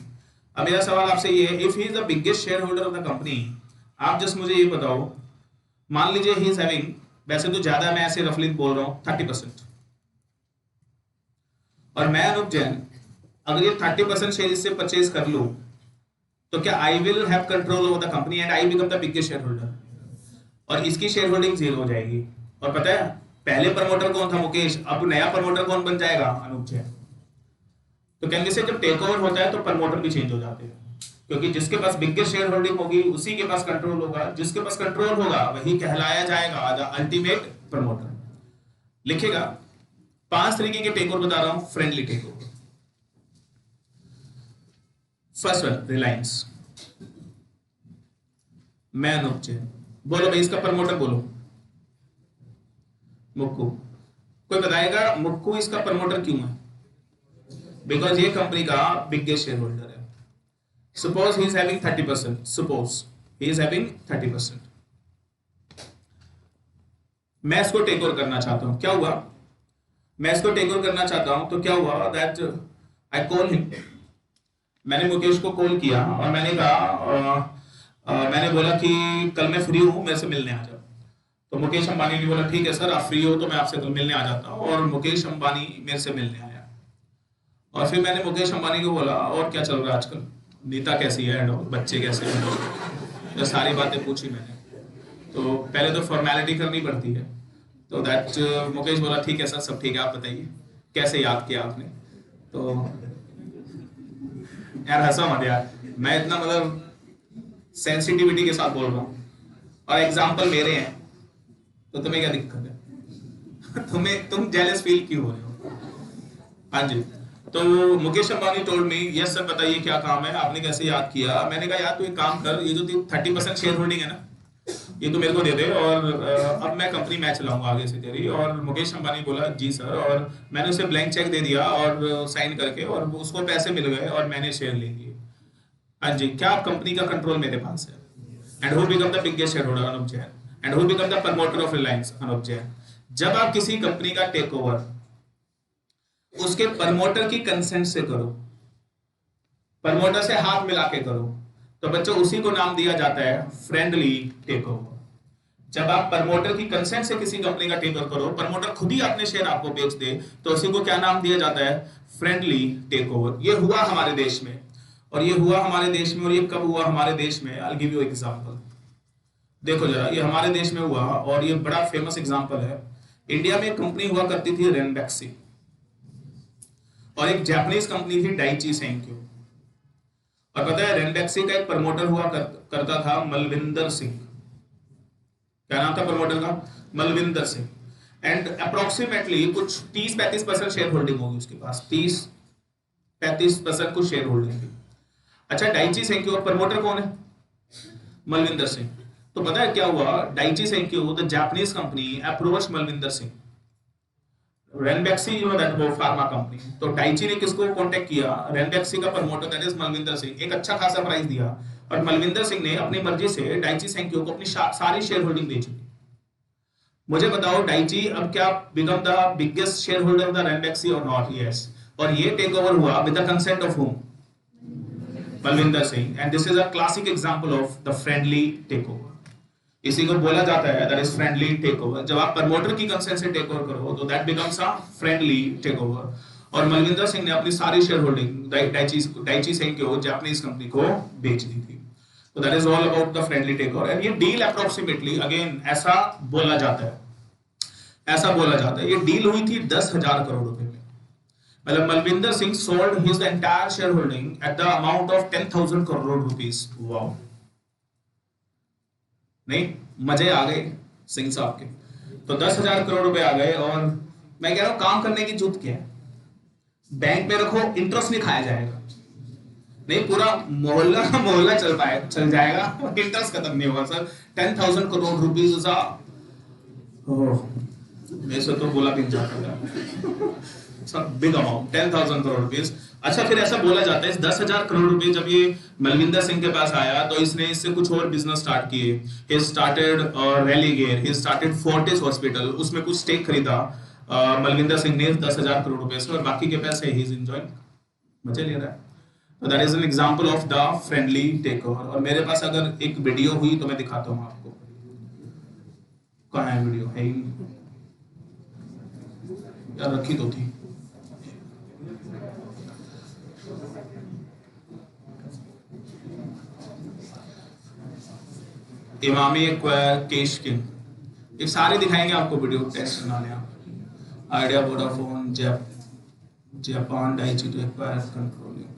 अब मेरा सवाल आपसे ये है, if he is the biggest share holder of the company, आप जस्ट मुझे ये बताओ, मान लीजिए ही इज हैविंग, वैसे तो ज्यादा मैं ऐसे रफली बोल रहा हूं 30%, और मैं अनूप जैन अगर ये 30% शेयर इससे परचेज कर लूं तो क्या I will have control over the company and I become the biggest share holder, और इसकी शेयर होल्डिंग 0 हो जाएगी। और पता है पहले प्रमोटर कौन था, मुकेश, अब नया प्रमोटर कौन बन जाएगा, अनूप जैन। तो कहने से जब टेक ओवर होता है तो प्रमोटर भी चेंज हो जाते हैं, क्योंकि जिसके पास बिगेस्ट शेयर होल्डिंग होगी उसी के पास कंट्रोल होगा, जिसके पास कंट्रोल होगा वही कहलाया जाएगा द अल्टीमेट प्रमोटर। लिखेगा 5 तरीके के टेक ओवर बता रहा हूं, friendly take over. First one, Reliance. मैं अनूप जैन, बोलो भाई इसका प्रमोटर बोलो, मुक्कू। कोई बताएगा मुक्कू इसका प्रमोटर क्यों है? बिकॉज ये कंपनी का बिगेस्ट शेयर होल्डर है। Suppose he is having 30%, suppose he is having 30%। मैं इसको टेक ओवर करना चाहता हूं, क्या हुआ, मैं इसको टेक ओवर करना चाहता हूं तो क्या हुआ, दैट आई कॉल हिम। मैंने मुकेश को कॉल किया और मैंने कहा मैंने बोला कि कल मैं फ्री हूं, मेरे से मिलने आ जाओ। तो मुकेश अंबानी ने बोला ठीक है सर, आप फ्री हो तो मैं आपसे कल मिलने आ जाता हूं, और मुकेश अंबानी मेरे से मिलने आया। और फिर मैंने मुकेश अंबानी को बोला और क्या चल रहा है आजकल, नीता कैसी है, बच्चे कैसे हैं, तो सारी बातें पूछी मैंने। तो पहले तो फॉर्मेलिटी करनी पड़ती है, तो दैट मुकेश बोला ठीक है सर, सब ठीक है, आप बताइए कैसे याद किया आपने। तो यार हंसा मत यार, मैं इतना मतलब सेंसिटिविटी के साथ बोल रहा हूँ और एग्जाम्पल मेरे हैं, तो तुम्हें क्या दिक्कत है तुम जेलस फील क्यों हो रहे हो? हाँ जी। तो Mukesh Ambani told me, yes sir बताइए क्या काम है, आपने कैसे याद किया। मैंने कहा यार तू एक काम कर, ये जो 30% शेयर होल्डिंग है ना, ये तो मेरे को दे दे, और अब मैं कंपनी मैं चलाऊंगा आगे से तेरी। और मुकेश अंबानी बोला जी सर, और मैंने उसे ब्लैंक चेक दे दिया और साइन करके, और उसको पैसे मिल गए और मैंने शेयर ले लिए। हाँ जी, क्या कंपनी का कंट्रोल मेरे पास है। And who become the biggest share holder, Anoop Jain. And who become the promoter of Reliance, Anoop Jain. जब आप किसी कंपनी का टेक ओवर उसके प्रमोटर की कंसेंट से करो, प्रमोटर से हाथ मिला के करो, तो बच्चों उसी को नाम दिया जाता है फ्रेंडली टेक ओवर। जब आप प्रमोटर की कंसेंट से किसी कंपनी का टेक ओवर करो, प्रमोटर खुद ही अपने शेयर आपको बेच दे, तो उसी को क्या नाम दिया जाता है, फ्रेंडली टेक ओवर। ये हुआ हमारे देश में, और ये हुआ हमारे देश में, और ये कब हुआ हमारे देश में, आई विल गिव यू एग्जांपल। देखो जरा, ये हमारे देश में हुआ और ये बड़ा फेमस एग्जांपल है। इंडिया में एक कंपनी हुआ करती थी रेनबैक्सी, और एक जापानीज कंपनी थी डाइची सेंक्यो। और पता है रेनबैक्सी का एक प्रमोटर हुआ करता था मलविंदर सिंह। क्या नाम था प्रमोटर का, मलविंदर सिंह। एंड अप्रोक्सीमेटली कुछ 30-35% शेयर होल्डिंग होगी उसके पास, 30-35% कुछ शेयर होल्डिंग थी। अच्छा, डाइची सेंक्यो प्रमोटर कौन है, मलविंदर सिंह। तो पता है क्या हुआ, Daiichi Sankyo the Japanese company approach Malvinder Singh. Ranbaxy, you know that वो फार्मा कंपनी, तो डाइची ने किसको कांटेक्ट किया, रेनबैक्सी का promoter that is Malvinder Singh, एक अच्छा खासा प्राइस दिया, और मलविंदर सिंह ने अपनी मर्जी से डाइची सेंक्यो को अपनी सारी शेयर होल्डिंग बेच दी। मुझे बताओ डाइची अब क्या become the biggest share holder of the Ranbaxy और नॉट? यस। और ये टेक ओवर हुआ with the consent of whom? Balvinder Singh. And this is a classic example of the friendly take over. इसी को बोला जाता है that is friendly take over. जब आप प्रमोटर की कंसेंट से टेक ओवर करो तो that becomes a friendly take over. और मलविंदर सिंह ने अपनी सारी share holding Daiichi Sankyo Japanese company को बेच दी थी। तो that is all about the friendly take over. And ये डील अप्रोक्सीमेटली अगेन ऐसा बोला जाता है, ऐसा बोला जाता है, ये डील हुई थी 10,000 करोड़ रुपए में। मतलब Malvinder Singh sold his entire share holding at the amount of 10,000 crore rupees. Wow, नहीं मजे आ गए सिंह साहब के। तो 10,000 करोड़ रुपए आ गए। और मैं कह रहा हूं काम करने की जरूरत क्या है? बैंक में रखो, इंटरेस्ट नहीं खाया जाएगा, नहीं पूरा मोहल्ला चल जाएगा, इंटरेस्ट खत्म नहीं होगा sir. 10,000 crore rupees is a, मेरे से तो बोला भी नहीं जाता, बिग अमाउंट 10,000 करोड़ रुपीज। अच्छा, फिर ऐसा बोला जाता है इस 10,000 करोड़ रुपए जब ये मलविंदर सिंह के पास आया तो इसने इससे कुछ और बिजनेस स्टार्ट किए। He started Religare, he started Fortis hospital, उसमें कुछ स्टेक खरीदा मलविंदर सिंह ने 10,000 करोड़ रुपए से, और बाकी के पैसे ही इज एंजॉयिंग, मजे ले रहा है। तो that is an example of the friendly take over. और मेरे पास अगर एक वीडियो हुई तो मैं दिखाता हूँ आपको। कहाँ है वीडियो? है ही नहीं यार, रखी तो थी। इमामी एक्वायर केश किंग, ये सारे दिखाएंगे आपको वीडियो, टेस्ट बनाने आप। Idea Vodafone Japan Daiichi to acquire controlling,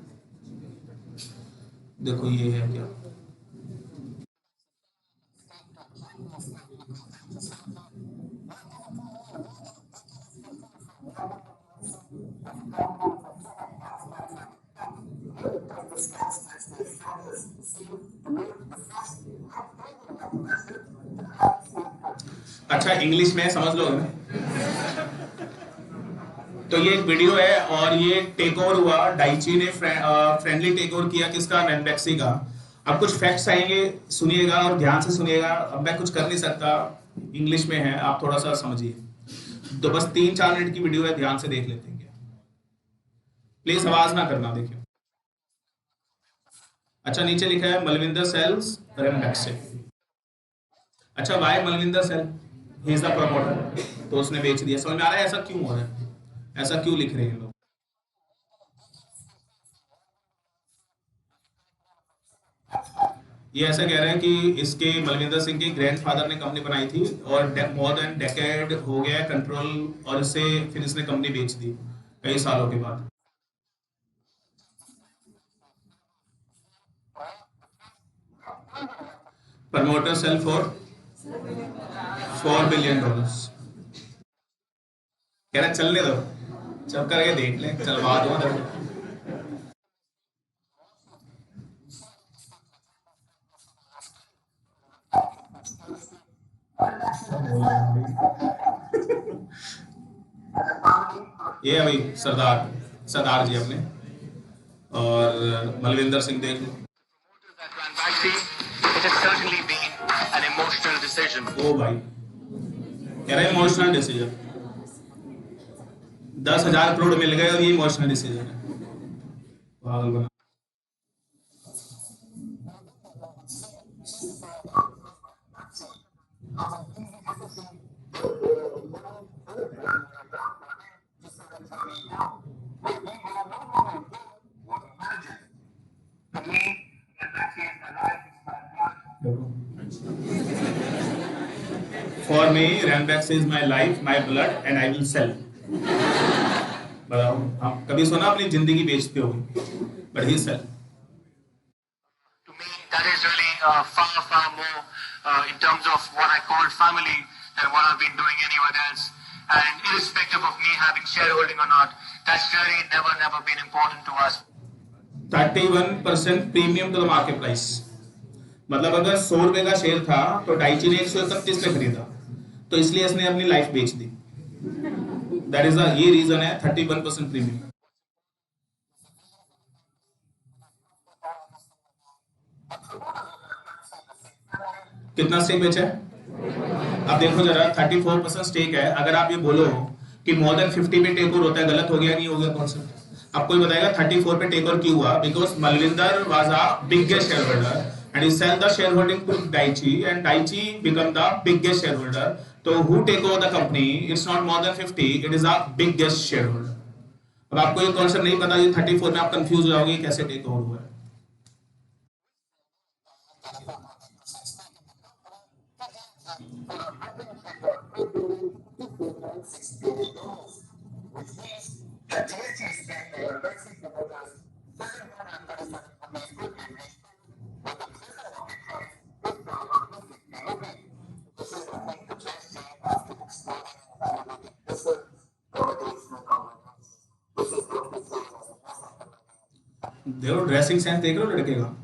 देखो ये है क्या। अच्छा, इंग्लिश में समझ लो ना। तो ये एक वीडियो है और ये टेक ओवर हुआ, डाइची ने फ्रेंडली टेक ओवर किया किसका? रेनबैक्सी का। अब कुछ फैक्ट्स आएंगे, सुनिएगा और ध्यान से सुनिएगा। अब मैं कुछ कर नहीं सकता, इंग्लिश में है, आप थोड़ा सा समझिए। तो बस 3-4 मिनट की वीडियो है, ध्यान से देख लेते हैं। प्लीज आवाज ना करना, देखिए। अच्छा, नीचे लिखा है मलविंदर सेल्स रेनबैक्सी। अच्छा, why Malvinder sell? He is the promoter, तो उसने बेच दिया। समझ में आ रहा है ऐसा क्यों हो रहा है, ऐसा क्यों लिख रहे हैं लोग? ये ऐसा कह रहे हैं कि इसके मलविंदर सिंह के ग्रैंडफादर ने कंपनी बनाई थी और मोर देन डेकेड हो गया कंट्रोल, और इससे फिर इसने कंपनी बेच दी कई सालों के बाद। Promoter sell for $4 billion. कह रहा चलने दो, चल करके देख ले, चलवा दो। ये अभी सरदार सरदार जी अपने, और मलविंदर सिंह देख लो। ओ भाई, कह रहे इमोशनल डिसीजन, 10,000 करोड़ मिल गए और ये इमोशनल डिसीजन है। पागल बना। For me, Ranbaxy is my life, my blood, and I will sell. बताओ, आप कभी सुना अपनी जिंदगी बेचते हो? But he sell. To me, that is really far more in terms of what I call family than what I've been doing anywhere else. And irrespective of me having shareholding or not, that's really never been important to us. 31% premium to the market price. मतलब अगर 100 रुपए का शेयर था तो डाइची ने 131 पे खरीदा, तो इसलिए इसने अपनी लाइफ बेच दी। दैट इज ये रीजन है 31% प्रीमियम। कितना स्टेक बेचा है? अब देखो जरा, 34% स्टेक है। अगर आप ये बोलो कि मोर देन 50 पे टेक ओवर होता है, गलत हो गया नहीं हो गया कॉन्सेप्ट? आपको ये बताएगा 34 पे टेक ओवर क्यों हुआ? Because Malvinder was a biggest share holder and he sell the shareholding to Daiichi and Daiichi become the biggest shareholder. So who take over the company? It's not more than 50, it is a biggest shareholder. अब आपको ये कॉन्सेप्ट नहीं पता, ये 34 में आप कंफ्यूज हो जाओगे कैसे टेक ओवर हुआ है। देखो ड्रेसिंग सेंस देख रहे हो लड़के का।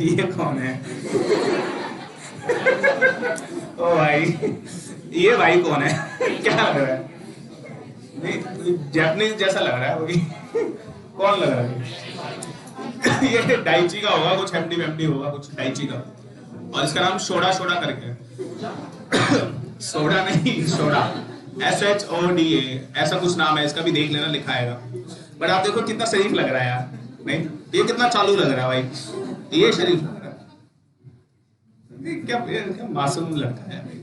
ये कौन है? ओ भाई, ये भाई कौन है? क्या लग रहा है? नहीं, जापानीज जैसा लग रहा है वही। कौन लग रहा है? ये डाइची का होगा, कुछ एमडी वेमडी होगा कुछ डाइची का, और इसका नाम सोडा सोडा करके है। सोडा नहीं, सोडा, SHODA ऐसा कुछ नाम है इसका, भी देख लेना, लिखा आएगा। बट आप देखो कितना शरीफ लग रहा है यार। नहीं, ये कितना चालू लग रहा है भाई, ये शरीफ लग रहा है। क्या मासूम लड़का है भाई।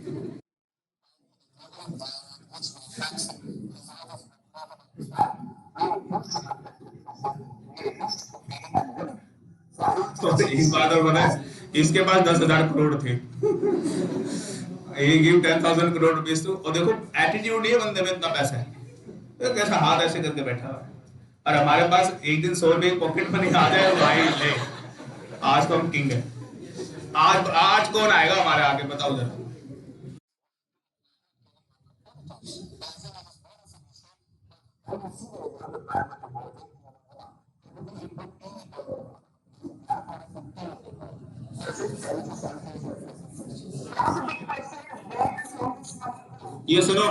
तो एक बात और बना, इसके पास 10,000 करोड़ थे। ये गिव 10,000 करोड़ रुपीज टू, और देखो एटीट्यूड ये बंदे में इतना पैसा है, तो कैसा हाथ ऐसे करके बैठा हुआ है। और हमारे पास एक दिन 100 रुपए पॉकेट मनी आ जाए भाई, ले आज तो हम किंग है। आज कौन आएगा हमारे आगे, बताओ जरा। ये सुनो,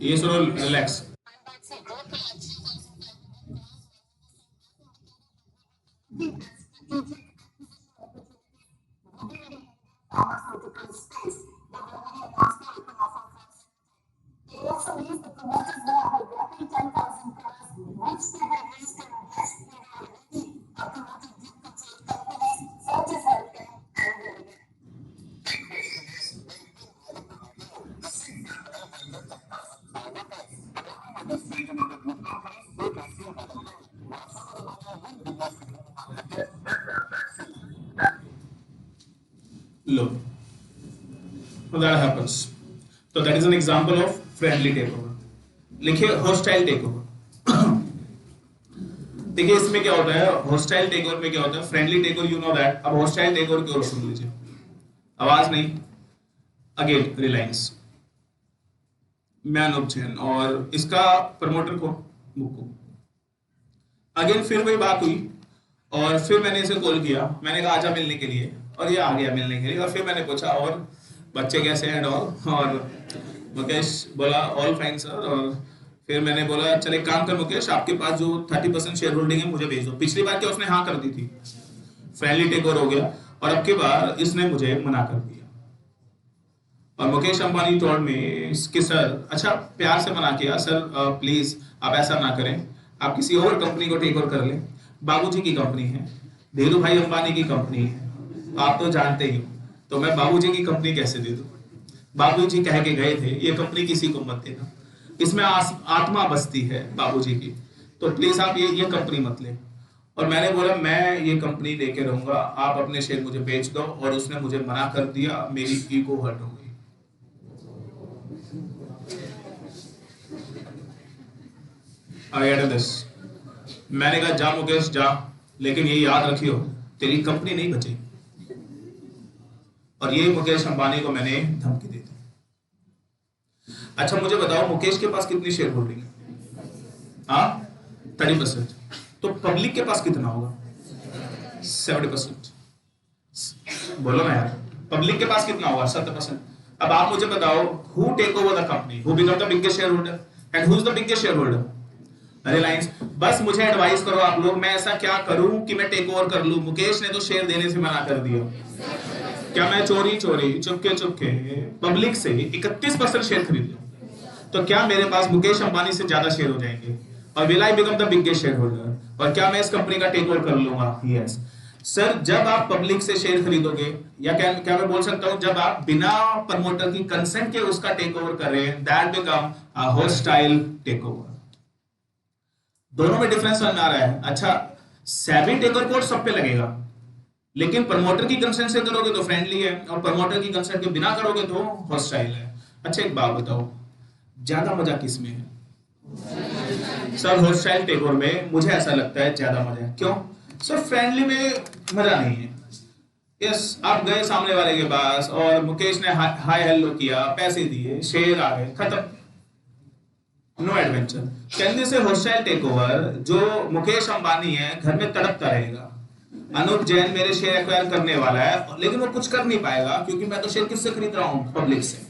ये सुनो, relax. Low, so that happens. So that is an example of friendly takeover. लिखिए hostile takeover। देखिए इसमें क्या होता है, hostile takeover में क्या होता है, friendly takeover you know that। अब hostile takeover की ओर सुन लीजिए, आवाज नहीं। अगेन रिलायंस, मैं अनूप जैन और इसका प्रमोटर को मुक्कू। अगेन फिर वही बात हुई, और फिर मैंने इसे कॉल किया, मैंने कहा आजा मिलने के लिए, और ये आ गया मिलने के लिए। और फिर मैंने पूछा और बच्चे कैसे हैं और मुकेश बोला ऑल फाइन सर। और फिर मैंने बोला चल एक काम कर मुकेश, आपके पास जो 30% शेयर होल्डिंग है मुझे भेज दो। पिछली बार क्या उसने हाँ कर दी थी, फ्रेंडली टेक ओवर हो गया, और अब की बार इसने मुझे मना कर दिया। और मुकेश अंबानी टोल्ड मी कि सर, अच्छा प्यार से मना किया, सर प्लीज आप ऐसा ना करें, आप किसी और कंपनी को टेक ओवर कर लें। बाबूजी की कंपनी है, धीरू भाई अंबानी की कंपनी है, आप तो जानते ही हो, तो मैं बाबूजी की कंपनी कैसे दे दूं? बाबूजी कह के गए थे ये कंपनी किसी को मत देना, इसमें आत्मा बसती है बाबूजी की, तो प्लीज आप ये कंपनी मत ले। और मैंने बोला मैं ये कंपनी लेके रहूंगा, आप अपने शेयर मुझे बेच दो, और उसने मुझे मना कर दिया, मेरी ईगो हर्ट हो गई। I get this. मैंने कहा जा मुकेश जा, लेकिन ये याद रखियो तेरी कंपनी नहीं बचेगी। और ये मुकेश अंबानी को मैंने धमकी दी थी। अच्छा मुझे बताओ मुकेश के पास कितनी शेयर होल्डिंग है? हाँ 30%। तो पब्लिक के पास कितना होगा? 70%। बोलो ना यार, पब्लिक के पास कितना होगा? 70%। अब आप मुझे बताओ, who take over the company, who become the biggest share holder, and who is the biggest share holder? Reliance. बस मुझे एडवाइस करो आप लोग, मैं ऐसा क्या करूं कि मैं टेक ओवर कर लूं? मुकेश ने तो शेयर देने से मना कर दिया। क्या मैं चोरी चोरी चुपके चुपके पब्लिक से 31% शेयर खरीद लूं, तो क्या मेरे पास मुकेश अंबानी से ज्यादा शेयर हो जाएंगे? और will I become the biggest share holder? और क्या मैं इस कंपनी का टेक ओवर कर लूंगा? Yes sir. जब आप पब्लिक से शेयर खरीदोगे, या क्या मैं बोल सकता हूं, जब आप बिना प्रमोटर की कंसेंट के उसका टेक ओवर कर रहे हैं, that become a hostile take over. दोनों में डिफरेंस समझ में आ रहा है? अच्छा, सेबी टेक ओवर कोड सब पे लगेगा, लेकिन प्रमोटर की कंसेंट से करोगे तो फ्रेंडली है, और प्रमोटर की कंसेंट के बिना करोगे तो हॉस्टाइल है। अच्छा एक बात बताओ, ज्यादा मजा किस में है? सर हॉस्टाइल टेक ओवर में मुझे ऐसा लगता है ज्यादा मजा है। क्यों? सर फ्रेंडली में मजा नहीं है। यस, आप गए सामने वाले के पास और मुकेश ने हाय हेलो किया, पैसे दिए, शेयर आ गए, खत्म। No adventure. कहने से हॉस्टाइल टेक ओवर, जो मुकेश अंबानी है घर में तड़पता रहेगा, अनूप जैन मेरे शेयर एक्वायर करने वाला है, लेकिन वो कुछ कर नहीं पाएगा, क्योंकि मैं तो शेयर किससे खरीद रहा हूं? पब्लिक से।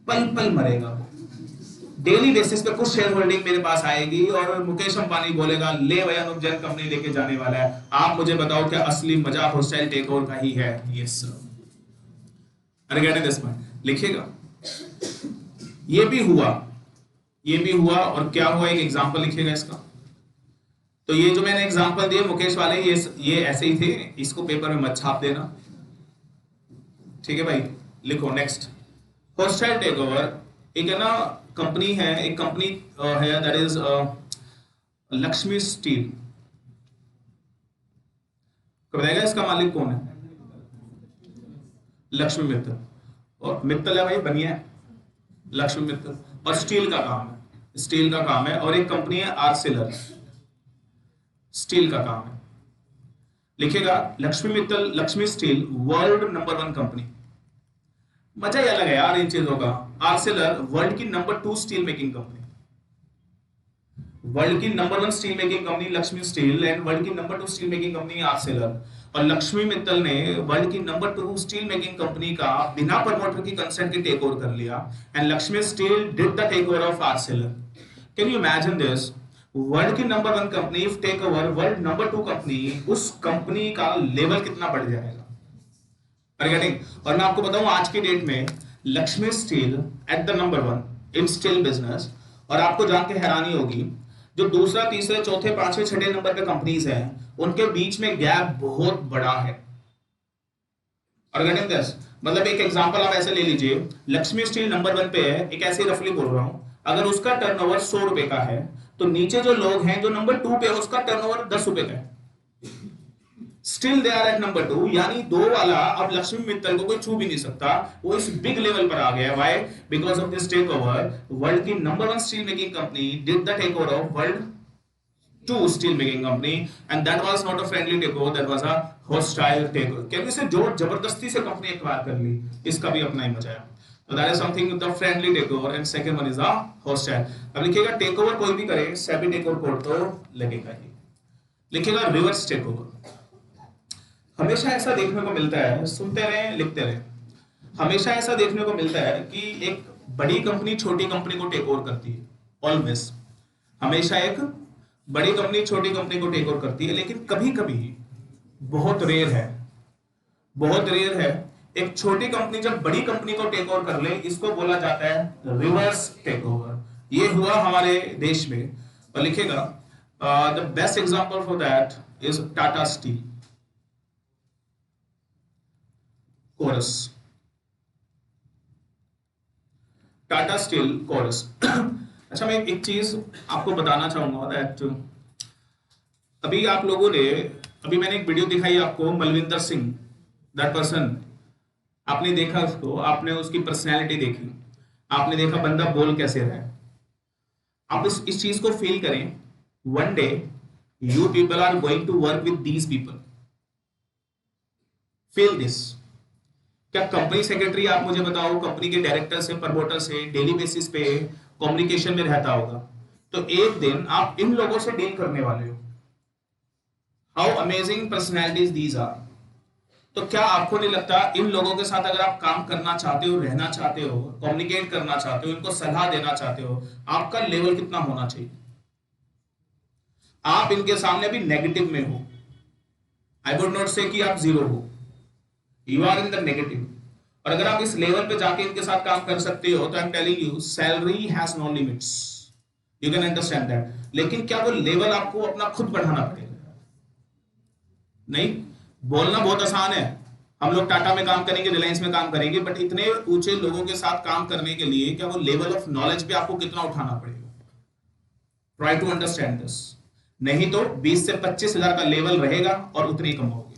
पल पल मरेगा। डेली बेसिस पे कुछ शेयर होल्डिंग मेरे पास आएगी, और मुकेश अंबानी बोलेगा ले भाई अनूप जैन कंपनी लेके जाने वाला है। आप मुझे बताओ क्या असली मजा हॉस्टाइल टेक ओवर का ही है? Yes sir. अरे गेटिंग दिस पॉइंट? लिखिएगा। ये भी हुआ, ये भी हुआ, और क्या हुआ एक एग्जांपल लिखिएगा इसका। तो ये जो मैंने एग्जांपल दिए मुकेश वाले, ये ऐसे ही थे, इसको पेपर में मत छाप देना, ठीक है भाई? लिखो नेक्स्ट। हॉस्टाइल टेक ओवर एक है ना, कंपनी है, एक कंपनी है, दैट इज लक्ष्मी स्टील। बताएगा इसका मालिक कौन है? लक्ष्मी मित्तल। और मित्तल है भाई, बनिया है लक्ष्मी मित्तल, और स्टील का काम है, स्टील का काम है। और एक कंपनी है आर्सेलर, स्टील का काम है। लिखेगा Lakshmi Mittal, Lakshmi steel, world number 1 company. मजा ही अलग है यार इन चीजों का। आर्सेलर वर्ल्ड की number 2 steel making company, world की number 1 steel making company Lakshmi steel, and world की number 2 steel making company Arcelor. और लक्ष्मी मित्तल ने वर्ल्ड की नंबर 2 स्टील मेकिंग कंपनी का बिना प्रमोटर की कंसेंट के टेक ओवर कर लिया, and Lakshmi steel did the take over of Arcelor. Can you imagine this? World की number 1 company if take over world number 2 company, उस कंपनी का लेवल कितना बढ़ जाएगा? और मैं आपको बताऊं आज की डेट में Lakshmi steel at the number 1 in steel business. और आपको जान के हैरानी होगी, जो दूसरा तीसरे चौथे पांचवें छठे नंबर पे कंपनीज हैं, उनके बीच में गैप बहुत बड़ा है। और गेटिंग दिस, मतलब एक एग्जांपल आप ऐसे ले लीजिए, लक्ष्मी स्टील नंबर 1 पे है, एक ऐसे रफली बोल रहा हूं, अगर उसका टर्नओवर 100 रुपए का है, तो नीचे जो लोग हैं जो नंबर 2 पे है, उसका टर्नओवर 10 रुपए का है। Still they are at number 2, यानी 2 वाला अब लक्ष्मी मित्तल को कोई छू भी नहीं सकता, वो इस बिग लेवल पर आ गया। Why? Because of this take over, world की number 1 steel making company did the take over of world 2 steel making company, and that was not a friendly take over, that was a hostile take over. क्योंकि इसे जोर जबरदस्ती से कंपनी एक्वायर कर ली, इसका भी अपना ही मजा है। So that is something with the friendly takeover, and second one is a hostile. अब लिखिएगा टेक ओवर कोई भी करे, सेबी टेक ओवर कोड तो लगेगा ही। लिखिएगा रिवर्स टेक ओवर। हमेशा ऐसा देखने को मिलता है, सुनते रहे लिखते रहे, हमेशा ऐसा देखने को मिलता है कि एक बड़ी कंपनी छोटी कंपनी को टेक ओवर करती है। ऑलवेज, हमेशा एक बड़ी कंपनी छोटी कंपनी को टेक ओवर करती है, लेकिन कभी कभी, बहुत रेयर है, बहुत रेयर है, एक छोटी कंपनी जब बड़ी कंपनी को टेक ओवर कर ले, इसको बोला जाता है रिवर्स टेक ओवर। ये हुआ हमारे देश में। और लिखेगा the best example for that is Tata Steel, Corus, Tata Steel, Corus. अच्छा मैं एक चीज आपको बताना चाहूंगा दैट अभी आप लोगों ने, अभी मैंने एक वीडियो दिखाई आपको, मलविंदर सिंह, दैट पर्सन, आपने देखा उसको, आपने उसकी पर्सनैलिटी देखी, आपने देखा बंदा बोल कैसे रहा है। आप इस चीज को फील करें, one day you people are going to work with these people, feel this. क्या कंपनी सेक्रेटरी, आप मुझे बताओ, कंपनी के डायरेक्टर से, प्रमोटर से डेली बेसिस पे कम्युनिकेशन में रहता होगा, तो एक दिन आप इन लोगों से डील करने वाले हो। How amazing personalities these are. तो क्या आपको नहीं लगता इन लोगों के साथ अगर आप काम करना चाहते हो, रहना चाहते हो, कम्युनिकेट करना चाहते हो, इनको सलाह देना चाहते हो, आपका लेवल कितना होना चाहिए? आप इनके सामने भी नेगेटिव में हो, आई वुड नॉट से कि आप जीरो हो, you are in the negative. और अगर आप इस लेवल पे जाके इनके साथ काम कर सकते हो, तो I am telling you, salary has no limits, you can understand that. लेकिन क्या वो लेवल आपको अपना खुद बढ़ाना पड़ेगा? नहीं। बोलना बहुत आसान है, हम लोग टाटा में काम करेंगे, रिलायंस में काम करेंगे, बट इतने ऊंचे लोगों के साथ काम करने के लिए क्या वो लेवल ऑफ नॉलेज पे आपको कितना उठाना पड़ेगा? Try to understand this. नहीं तो 20 से 25 हजार का लेवल रहेगा और उतनी कमाओगे।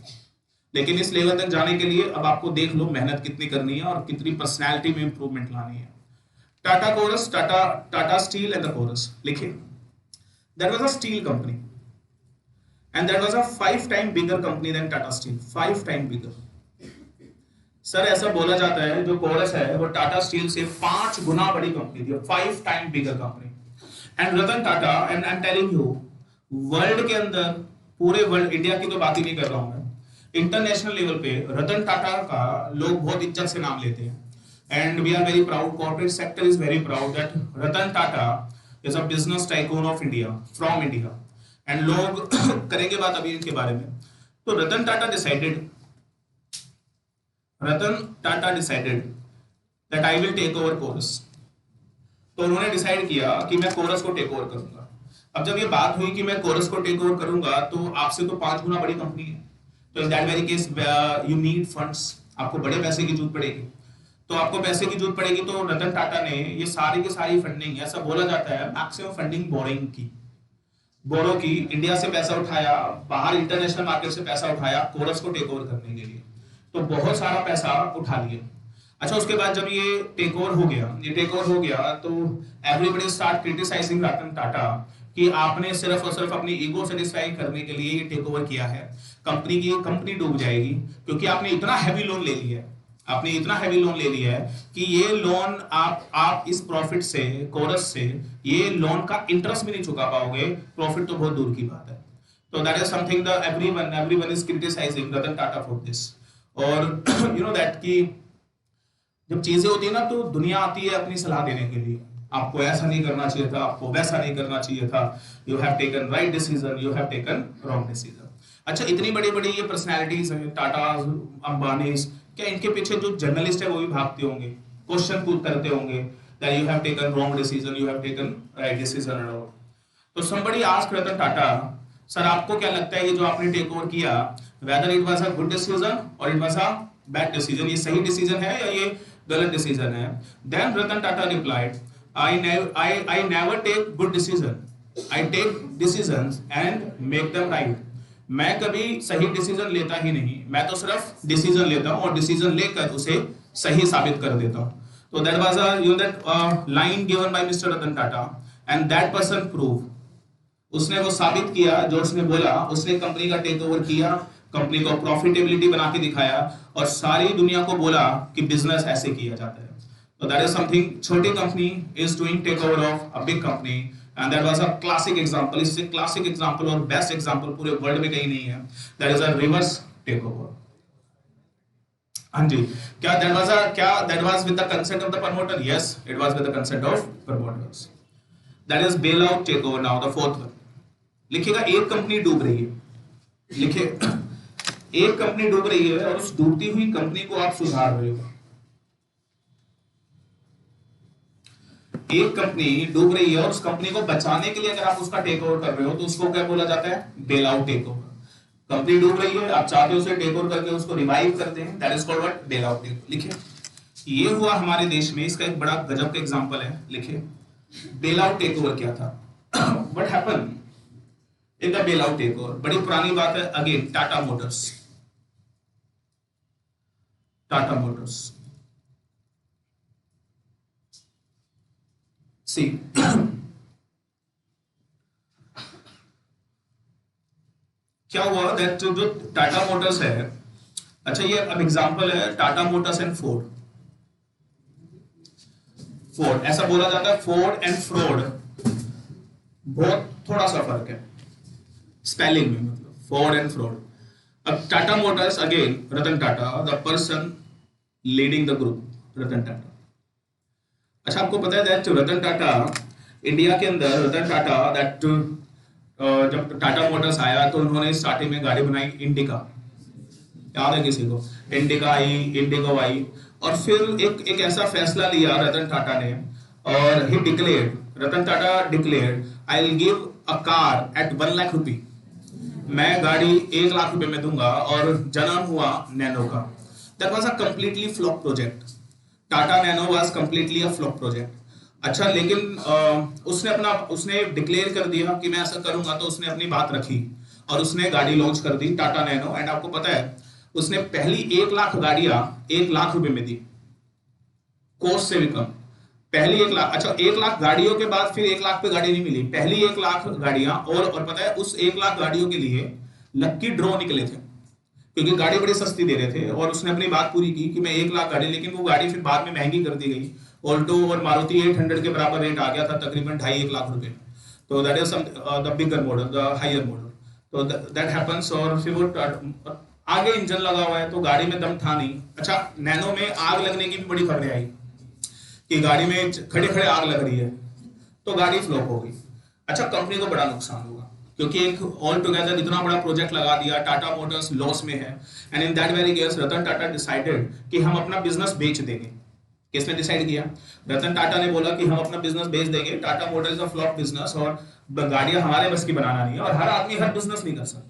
लेकिन इस लेवल तक जाने के लिए अब आपको देख लो मेहनत कितनी करनी है और कितनी पर्सनैलिटी में इंप्रूवमेंट लानी है। Tata Corus, Tata steel and the Corus, लिखिए, that was a steel company and that was a 5 time bigger company than Tata Steel, 5 time bigger। Sir ऐसा बोला जाता है जो कोरस है वो टाटा स्टील से 5 गुना बड़ी कंपनी थी, 5 time bigger company. And Ratan Tata, and I am telling you, world के अंदर, पूरे वर्ल्ड, इंडिया की तो बात ही नहीं कर रहा हूं मैं, इंटरनेशनल लेवल पे रतन टाटा का लोग बहुत इज्जत से नाम लेते हैं। And we are very proud, corporate sector is very proud that Ratan Tata is a business tycoon of India, from India. And लोग करेंगे बात अभी इनके बारे में। तो Ratan Tata decided that I will take over Corus. तो उन्होंने डिसाइड किया कि मैं कोरस को टेक ओवर करूंगा। अब जब ये बात हुई कि मैं कोरस को टेक ओवर करूंगा, तो आपसे तो 5 गुना बड़ी कंपनी है, तो in that very case you need funds, आपको बड़े पैसे की जरूरत पड़ेगी। तो आपको पैसे की जरूरत पड़ेगी, तो रतन टाटा ने ये सारी की सारी फंडिंग, ऐसा बोला जाता है मैक्सिमम फंडिंग बोरो की, इंडिया से पैसा उठाया, बाहर इंटरनेशनल मार्केट से पैसा उठाया कोरस को टेक ओवर करने के लिए। तो बहुत सारा पैसा उठा लिया। अच्छा, उसके बाद जब ये टेक ओवर हो गया तो everybody start criticising Ratan Tata कि आपने सिर्फ और सिर्फ अपनी ईगो सेटिस्फाई करने के लिए ये टेक ओवर किया है, कंपनी डूब जाएगी, क्योंकि आपने इतना हैवी लोन ले लिया है, कि ये लोन आप इस प्रॉफिट से, कोरस से, ये लोन का इंटरेस्ट भी नहीं चुका पाओगे, प्रॉफिट तो बहुत दूर की बात है। तो that is something the everyone is criticising Ratan Tata for this. और यू नो दैट कि जब चीजें होती है ना, तो दुनिया आती है अपनी सलाह देने के लिए, आपको ऐसा नहीं करना चाहिए था, आपको वैसा नहीं करना चाहिए था, you have taken right decision, you have taken wrong decision. अच्छा, इतनी बड़ी बड़ी ये पर्सनैलिटीज हैं, टाटा, अंबानी, क्या इनके पीछे जो जर्नलिस्ट है वो भी भागते होंगे, क्वेश्चन पुट करते होंगे that you have taken wrong decision, you have taken right decision and all। तो somebody asked Ratan Tata, sir आपको क्या लगता है ये जो आपने टेक ओवर किया, whether it was a good decision or it was a bad decision, ये सही डिसीजन है या ये गलत डिसीजन है? Then Ratan Tata replied, I never take good decision, I take decisions and make them right। मैं कभी सही डिसीजन लेता ही नहीं, मैं तो सिर्फ डिसीजन लेता हूं और डिसीजन लेकर उसे सही साबित कर देता हूं। तो that was a line given by Mr. Ratan Tata, and that person proved, उसने वो साबित किया जो उसने बोला, उसने कंपनी का टेक ओवर किया, कंपनी को प्रॉफिटेबिलिटी बना के दिखाया और सारी दुनिया को बोला कि बिजनेस ऐसे किया जाता है। तो दैट इज समथिंग, छोटी company is doing take over of a big company, and that was a classic example. इससे क्लासिक एग्जांपल और बेस्ट एग्जांपल पूरे वर्ल्ड में कहीं नहीं है। That is a reverse take over. हाँ जी, क्या that was with the consent of the promoter? Yes, it was with the consent of promoters। That is bailout takeover। now the fourth one, लिखिएगा, एक कंपनी डूब रही है, लिखिए, एक कंपनी डूब रही है और उस डूबती हुई कंपनी को आप सुधार रहे हो। एक कंपनी डूब रही है और उस कंपनी को बचाने के लिए अगर आप उसका टेक ओवर कर रहे हो तो उसको क्या बोला जाता है? Bail out take over. Company डूब रही है, आप चाहते हो उसे टेक ओवर करके उसको रिवाइव करते हैं, that is called what? Bail out take over. लिखिए, ये हुआ हमारे देश में, इसका एक बड़ा गजब का एग्जांपल है, लिखिए, बेल आउट टेक ओवर क्या था? व्हाट हैपेंड, इनका बेल आउट एक और बड़ी पुरानी बात है, again Tata Motors. Tata Motors see क्या हुआ दैट जो टाटा मोटर्स है, अच्छा ये अब एग्जांपल है Tata Motors and Ford. Ford ऐसा बोला जाता है, फोर्ड एंड फ्रोड बहुत थोड़ा सा फर्क है स्पेलिंग में, मतलब फोर्ड एंड फ्रोड। अब Tata Motors again Ratan Tata, the person leading the group Ratan Tata. अच्छा आपको पता है दैट रतन टाटा इंडिया के अंदर, रतन टाटा दैट जब टाटा मोटर्स आया तो उन्होंने स्टार्टिंग में गाड़ी बनाई इंडिका, याद है किसी को? इंडिका आई, इंडिगो आई, और फिर एक ऐसा फैसला लिया रतन टाटा ने, और he declared, Ratan Tata declared I will give a car at 1 lakh rupee, मैं गाड़ी 1 लाख रुपए में दूंगा, और जन्म हुआ नैनो का। That was a completely flop project, Tata nano was completely a flop project. अच्छा लेकिन उसने डिक्लेयर कर दिया कि मैं ऐसा करूंगा, तो उसने अपनी बात रखी और उसने गाड़ी लॉन्च कर दी टाटा नैनो। एंड आपको पता है उसने पहली 1 लाख गाड़ियां 1 लाख रुपए में दी, कोस्ट से भी कम। पहली 1 लाख, अच्छा 1 लाख गाड़ियों के बाद फिर 1 लाख पे गाड़ी नहीं मिली, पहली 1 लाख गाड़ियां। और पता है उस 1 लाख गाड़ियों के लिए लक्की ड्रॉ निकले थे, क्योंकि गाड़ी बड़ी सस्ती दे रहे थे, और उसने अपनी बात पूरी की कि मैं 1 लाख गाड़ी, लेकिन वो गाड़ी फिर बाद में महंगी कर दी गई, ऑल्टो और मारुति 800 के बराबर रेट आ गया था, तकरीबन 2.5-1 लाख रुपए। तो that is the bigger model, the higher model. तो दैट हैपेंस। और फिर वो आगे इंजन लगा हुआ है तो गाड़ी में दम था नहीं। अच्छा नैनो में आग लगने की भी बड़ी खबरें आई कि गाड़ी में खड़े खड़े आग लग रही है, तो गाड़ी फ्लॉप हो गई। अच्छा कंपनी को बड़ा नुकसान होगा, क्योंकि एक ऑल टुगेदर इतना बड़ा प्रोजेक्ट लगा दिया, टाटा मोटर्स लॉस में है। And in that very case Ratan Tata decided कि हम अपना बिजनेस बेच देंगे। किसने डिसाइड किया? रतन टाटा ने बोला कि हम अपना बिजनेस बेच देंगे, टाटा मोटर्स का फ्लॉप बिजनेस, और गाड़ियां हमारे बस की बनाना नहीं है, और हर आदमी हर बिजनेस नहीं कर सकता।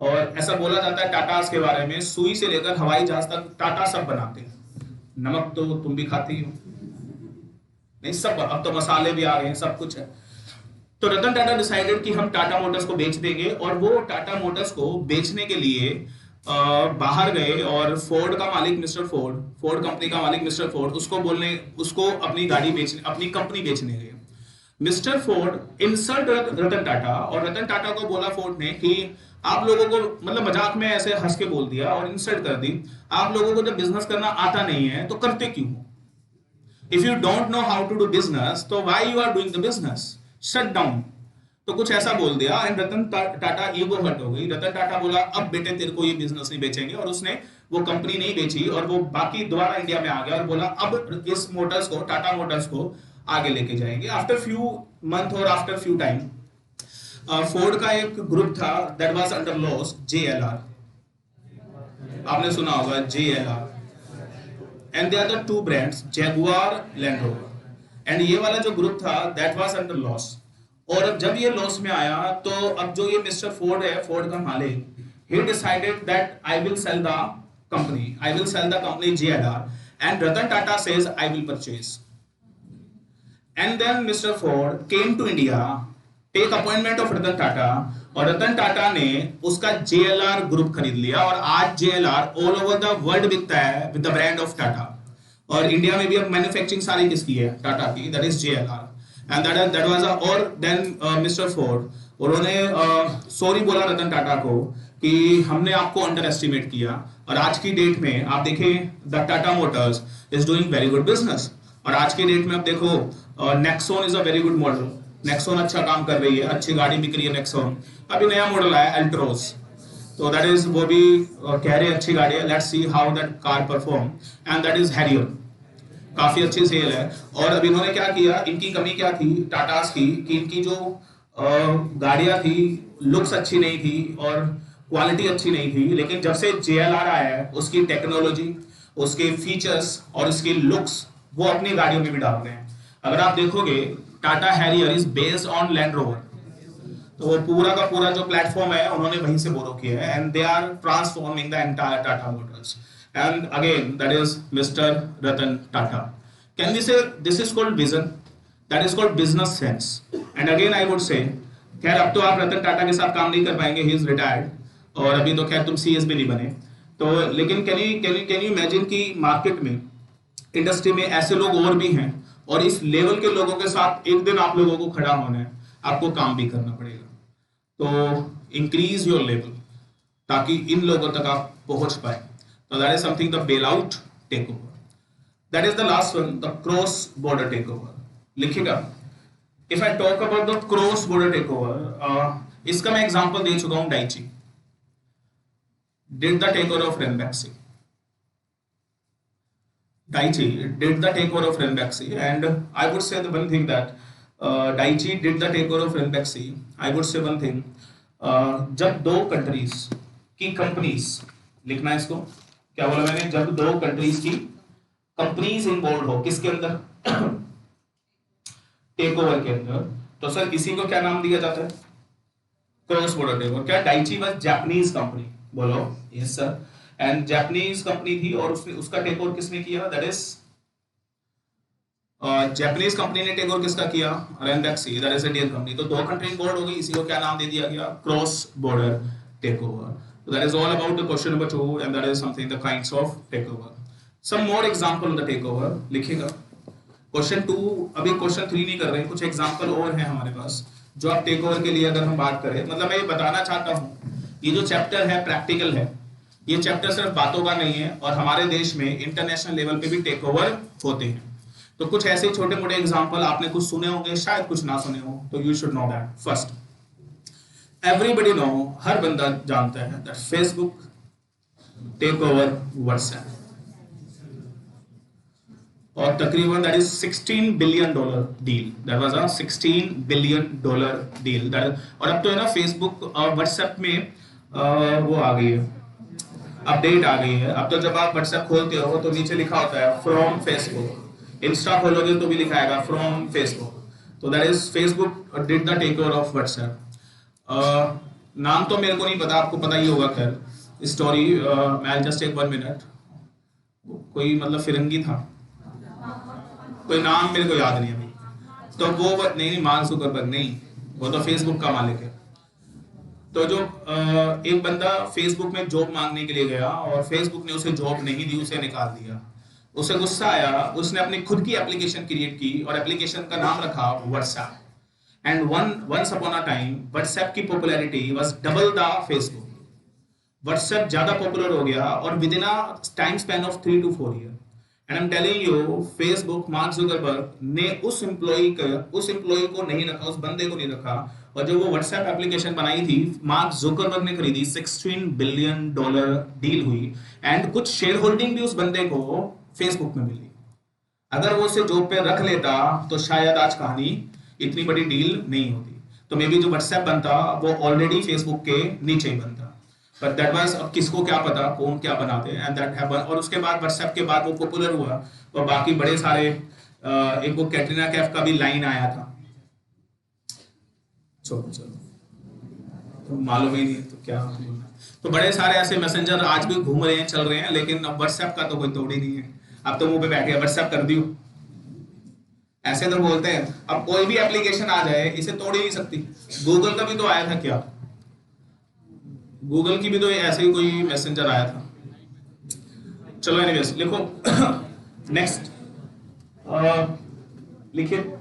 और ऐसा बोला जाता है टाटास के बारे में, सुई से लेकर हवाई जहाज तक टाटा सब बनाते हैं। नमक तो तुम भी खाती हो नहीं, सब, अब तो मसाले भी आ गए हैं, सब कुछ है। तो रतन टाटा डिसाइडेड कि हम टाटा मोटर्स को बेच देंगे, और वो टाटा मोटर्स को बेचने के लिए बाहर गए, और फोर्ड का मालिक मिस्टर फोर्ड, फोर्ड कंपनी का मालिक मिस्टर फोर्ड, उसको अपनी गाड़ी बेचने, अपनी कंपनी बेचने गए। Mister Ford insult Ratan Tata, और रतन टाटा को बोला फोर्ड ने कि आप लोगों को, मतलब मजाक में ऐसे हंस के बोल दिया और इंसल्ट कर दी, आप लोगों को जब बिजनेस करना आता नहीं है तो करते क्यों हो? If you don't know how to do business, तो why you are doing the business? Shut down. तो कुछ ऐसा बोल दिया, and Ratan Tata ego hurt हो गई। रतन टाटा बोला अब बेटे तेरे को ये बिजनेस नहीं बेचेंगे, और उसने वो कंपनी नहीं बेची, और वो बाकी दोबारा इंडिया में आ गया और बोला अब इस मोटर्स को, टाटा मोटर्स को आगे लेके जाएंगे। आफ्टर फ्यू मंथ और आफ्टर फ्यू टाइम, फोर्ड का एक ग्रुप था that was under loss, JLR, आपने सुना होगा JLR, and they are the two brands, Jaguar, Land Rover. And ये वाला जो ग्रुप था दैट वाज अंडर लॉस, और अब जब ये लॉस में आया तो अब जो ये मिस्टर फोर्ड है, फोर्ड का मालिक, he decided that I will sell the company JLR, and Ratan Tata says I will purchase. And then Mr. Ford came to India, take appointment of Ratan Tata, और रतन टाटा ने उसका JLR ग्रुप खरीद लिया, और आज JLR all over the world बिकता है with the brand of Tata. और इंडिया में भी अब मैन्युफैक्चरिंग सारी किसकी है? टाटा की, that is JLR। And that was और देन मिस्टर फोर्ड, उन्होंने सॉरी बोला रतन टाटा को कि हमने आपको अंडर एस्टिमेट किया, और आज की डेट में आप देखें the Tata Motors is doing very good business. और आज की डेट में आप देखो Nexon is a very good model, Nexon अच्छा काम कर रही है, अच्छी गाड़ी बिक रही है नेक्सॉन। अभी नया मॉडल आया अल्ट्रोस, तो दैट इज, वो भी कह रहे अच्छी गाड़ी है, let's see how that car perform. And that is Harrier, काफी अच्छी सेल है। और अब इन्होंने क्या किया, इनकी कमी क्या थी टाटास की, कि इनकी जो गाड़ियां थी लुक्स अच्छी नहीं थी और क्वालिटी अच्छी नहीं थी, लेकिन जब से JLR आया है उसकी टेक्नोलॉजी, उसके फीचर्स और उसकी लुक्स वो अपनी गाड़ियों में भी डाल रहे हैं। अगर आप देखोगे Tata Harrier is based on land rover, तो वो पूरा का पूरा जो प्लेटफॉर्म है उन्होंने वहीं से बोरो किया है, and they are transforming the entire Tata Motors. And again, that is Mr. Ratan Tata. Can we say this is called vision? That is called business sense. And again, I would say खैर अब तो आप रतन टाटा के साथ काम नहीं कर पाएंगे, ही इज रिटायर्ड, और अभी तो खैर तुम सीएस भी नहीं बने। तो लेकिन कैन यू इमेजिन कि मार्केट में, इंडस्ट्री में ऐसे लोग और भी हैं, और इस लेवल के लोगों के साथ एक दिन आप लोगों को खड़ा होना है, आपको काम भी करना पड़ेगा। तो इंक्रीज योर लेवल ताकि इन लोगों तक आप पहुंच पाए। तो that is something, the bail out take over. That is the last one, the cross border take over. लिखिएगा, if I talk about the cross border take over, इसका मैं एग्जांपल दे चुका हूं, Daiichi did the take over of Ranbaxy. Daiichi did the takeover of Ranbaxy, and I would say the one thing that Daiichi did the takeover of Ranbaxy. I would say one thing, जब दो कंट्रीज की कंपनीज, लिखना है इसको, क्या बोला मैंने, जब दो कंट्रीज की कंपनीज इन्वॉल्व हो, किसके अंदर, टेक ओवर के अंदर, तो सर इसी को क्या नाम दिया जाता है, क्रॉस बॉर्डर टेक ओवर। क्या डाइची वाज जापानीज कंपनी, बोलो yes sir, and Japanese company थी, और उसने उसका टेक ओवर किसने किया, दैट इज जापानीज कंपनी ने टेक ओवर किसका किया, Ranbaxy, that is Indian company. तो दो कंट्री इन्वॉल्व हो गई, इसी को क्या नाम दे दिया गया, cross border take over. So that is all about the question number 2, and that is something the kinds of takeover. Some more example of the takeover लिखिएगा। क्वेश्चन 2, अभी क्वेश्चन 3 नहीं कर रहे, कुछ एग्जांपल और हैं हमारे पास जो आप टेक ओवर के लिए अगर हम बात करें, मतलब मैं ये बताना चाहता हूँ, ये जो चैप्टर है प्रैक्टिकल है, ये चैप्टर सिर्फ बातों का नहीं है, और हमारे देश में इंटरनेशनल लेवल पे भी टेक ओवर होते हैं। तो कुछ ऐसे छोटे मोटे एग्जांपल आपने कुछ सुने होंगे, शायद कुछ ना सुने हो, तो you should know that. First, everybody know, हर बंदा जानता है that Facebook take over WhatsApp, और तकरीबन that is $16 billion deal, that was a $16 billion deal. और अब तो है ना फेसबुक और व्हाट्सएप में वो आ गई है, अपडेट आ गई है। अब तो जब आप व्हाट्सएप खोलते हो तो नीचे लिखा होता है फ्रॉम फेसबुक, इंस्टा खोलोगे तो भी लिखा आएगा फ्रॉम फेसबुक। तो that is Facebook did the take over of WhatsApp. नाम तो मेरे को नहीं पता, आपको पता ही होगा, खैर स्टोरी, मैं जस्ट एक 1 मिनट, कोई मतलब फिरंगी था, कोई नाम मेरे को याद नहीं अभी, तो वो नहीं, मार्क जुकरबर्ग नहीं, वो तो फेसबुक का मालिक है। तो जो एक बंदा फेसबुक में जॉब मांगने के लिए गया, और फेसबुक ने उसे जॉब नहीं दी, उसे निकाल दिया। उसे गुस्सा आया, उसने अपनी खुद की एप्लीकेशन क्रिएट की, और एप्लीकेशन का नाम रखा WhatsApp. And once upon a time WhatsApp की popularity was double the Facebook. WhatsApp ज्यादा पॉपुलर हो गया, और within a time span of 3 to 4 year. And I am telling you, Facebook, Mark Zuckerberg ने उस एम्प्लॉय को नहीं रखा, उस बंदे को नहीं रखा, और जो वो व्हाट्सएप एप्लीकेशन बनाई थी, मार्क जुकरबर्ग ने खरीदी, $16 बिलियन डील हुई, एंड कुछ शेयर होल्डिंग भी उस बंदे को फेसबुक में मिली। अगर वो उसे जॉब पे रख लेता तो शायद आज कहानी इतनी बड़ी डील नहीं होती। तो मे बी जो व्हाट्सएप बनता वो ऑलरेडी फेसबुक के नीचे ही बनता, बट दैट वाज, अब किसको क्या पता कौन क्या बनाते, एंड दैट हैपन। और उसके बाद व्हाट्सएप के बाद वो पॉपुलर हुआ, और बाकी बड़े सारे, एक वो कैटरीना कैफ का भी लाइन आया था, चलो तो मालूम ही नहीं तो क्या बोलना। तो बड़े सारे ऐसे मैसेंजर आज भी घूम रहे हैं, चल रहे हैं, लेकिन अब व्हाट्सएप का तो कोई तोड़ ही नहीं है। अब तो मुंह पे बैठे व्हाट्सएप कर दियो, ऐसे तो बोलते हैं। अब कोई भी एप्लीकेशन आ जाए, इसे तोड़ ही नहीं सकती। गूगल का भी तो आया था, क्या गूगल की भी तो ऐसे ही कोई मैसेंजर आया था। चलो एनीवेज लिखो नेक्स्ट, लिखिए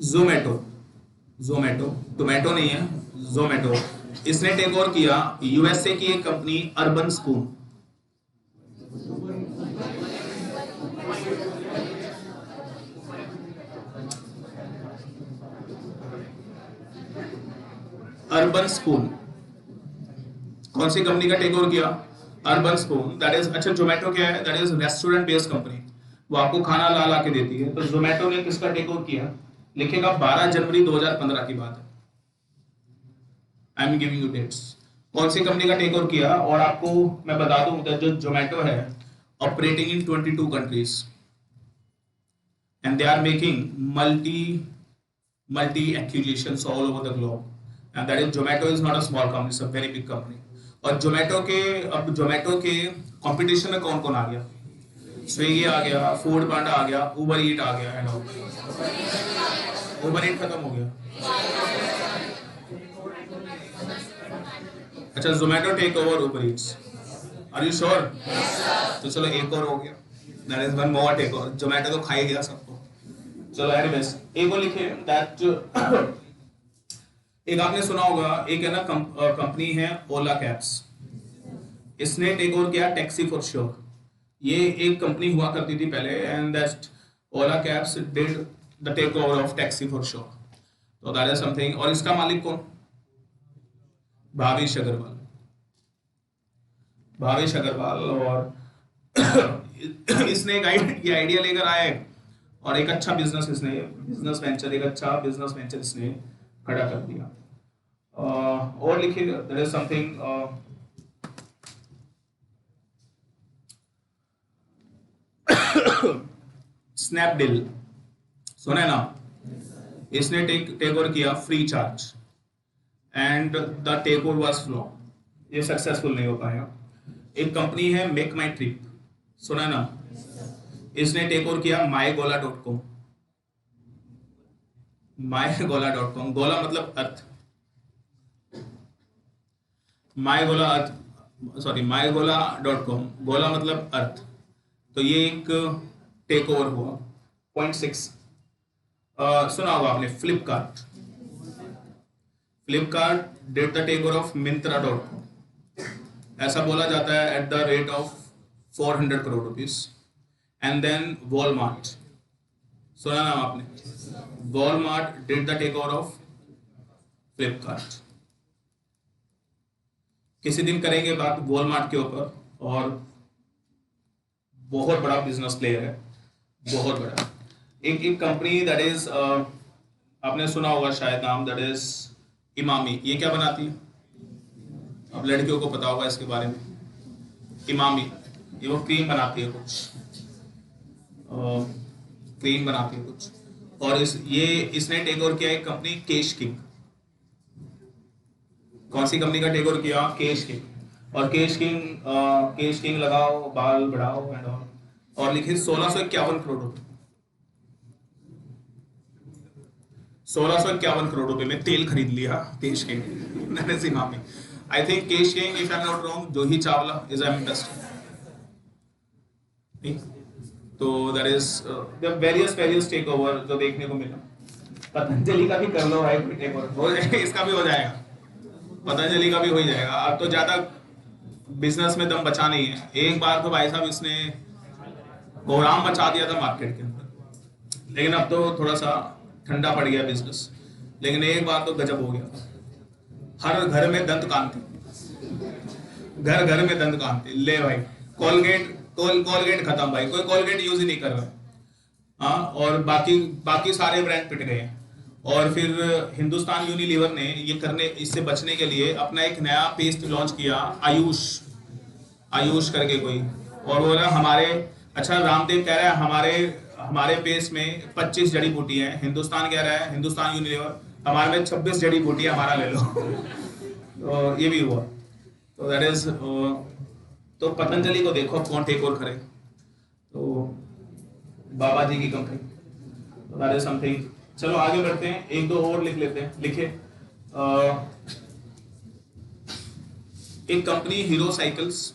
जोमेटो, टोमेटो नहीं है, जोमेटो। इसने टेक ओवर किया यूएसए की एक company urban spoon. Urban spoon कौन सी कंपनी का टेक ओवर किया, अर्बन स्पून, दैट इज। अच्छा जोमेटो क्या है, that is restaurant based company, वो आपको खाना ला के देती है। तो जोमेटो ने किसका टेक ओवर किया, लिखेगा 12 जनवरी 2015 की बात है। I am giving you dates, कौन सी कंपनी का टेक ओवर किया। और आपको मैं बता दूं जो जोमेटो है operating in 22 countries, and they are making multi acquisitions all over the globe, and that is Zomato is not a small company, it's a very big company। और जोमेटो के कंपटीशन में कौन कौन आ गया, स्विगी आ गया, फूड पांडा आ गया, उबर ईट आ गया, एंड उबर ईट खत्म हो गया, अच्छा, Zomato take over Uber Eats, are you sure? तो चलो एक और हो गया, that is one more take over, Zomato तो खा ही गया सबको। चलो एनीवेज, एक और लिखिए दैट एक आपने सुना होगा, एक है ना कंपनी है ओला कैब्स, इसने टेक ओवर किया टैक्सी फॉर श्योर। ये एक कंपनी हुआ करती थी पहले, and that Ola Cabs did the take over of TaxiForSure. तो दैट इज समथिंग। और इसका मालिक कौन? भावेश अग्रवाल। भावेश अग्रवाल। और इसने एक ये आइडिया लेकर आया है और एक अच्छा बिजनेस वेंचर इसने खड़ा कर दिया। और लिखिए देयर इज समथिंग स्नैपडील, सुना है ना? इसने टेक ओवर किया free charge and the take over was flop, ये सक्सेसफुल नहीं हो पाया। एक कंपनी है मेक माई ट्रिप, सुना है ना? इसने टेक ओवर किया mygola.com। mygola.com, गोला मतलब अर्थ, mygola.com, गोला मतलब अर्थ। तो ये एक टेक ओवर हुआ। पॉइंट 6 सुना होगा आपने, Flipkart did the take over of Myntra.com। ऐसा बोला जाता है at the rate of 400 crore rupees. And then Walmart, सुना नाम आपने? Walmart did the take over of Flipkart. किसी दिन करेंगे बात वॉलमार्ट के ऊपर, और बहुत बड़ा बिजनेस प्लेयर है, बहुत बड़ा। एक कंपनी दैट इज आपने सुना होगा शायद नाम, दैट इज इमामी। ये क्या बनाती है? अब लड़कियों को पता होगा इसके बारे में। इमामी ये वो क्रीम बनाती है कुछ, क्रीम बनाती है कुछ। और इसने टेक ओवर किया एक कंपनी केश किंग। कौन सी कंपनी का टेक ओवर किया? केश किंग। और केश किंग लगाओ बाल बढ़ाओ एंड ऑल। और लिखिए 1651 करोड़ रुपए, 1651 करोड़ रुपए में तेल खरीद लिया Kesh King. Emami, I think Kesh King, if I am not wrong, Juhi Chawla is एम इंडस्ट्री। तो that is various take over जो देखने को मिला। पतंजलि का भी कर लो भाई टेक ओवर, इसका भी हो जाएगा, पतंजलि का भी हो ही जाएगा। अब तो ज्यादा बिजनेस में दम बचा नहीं है। एक बार तो भाई साहब इसने कोहराम मचा दिया था मार्केट के अंदर, लेकिन अब तो थोड़ा सा ठंडा पड़ गया बिजनेस। लेकिन एक बार तो गजब हो गया, हर घर में दंत कांति, घर में दंत कांति। ले भाई कोलगेट खत्म भाई, कोई कोलगेट यूज ही नहीं कर रहा। हाँ, और बाकी सारे ब्रांड पिट गए। और फिर हिंदुस्तान यूनिलीवर ने इससे बचने के लिए अपना एक नया पेस्ट लॉन्च किया, आयुष करके कोई। और वो ना अच्छा रामदेव कह रहा है हमारे पेस्ट में 25 जड़ी बूटी है, हिंदुस्तान कह रहा है, हिंदुस्तान यूनिलीवर हमारे में 26 जड़ी बूटी हमारा ले लो। तो ये भी हुआ। तो दैट इज, तो पतंजलि को देखो कौन टेक ओवर करे, तो बाबा जी की कंपनी। तो दैट इज समथिंग। चलो आगे बढ़ते हैं, एक दो और लिख लेते हैं। लिखे एक कंपनी हीरो साइकिल्स,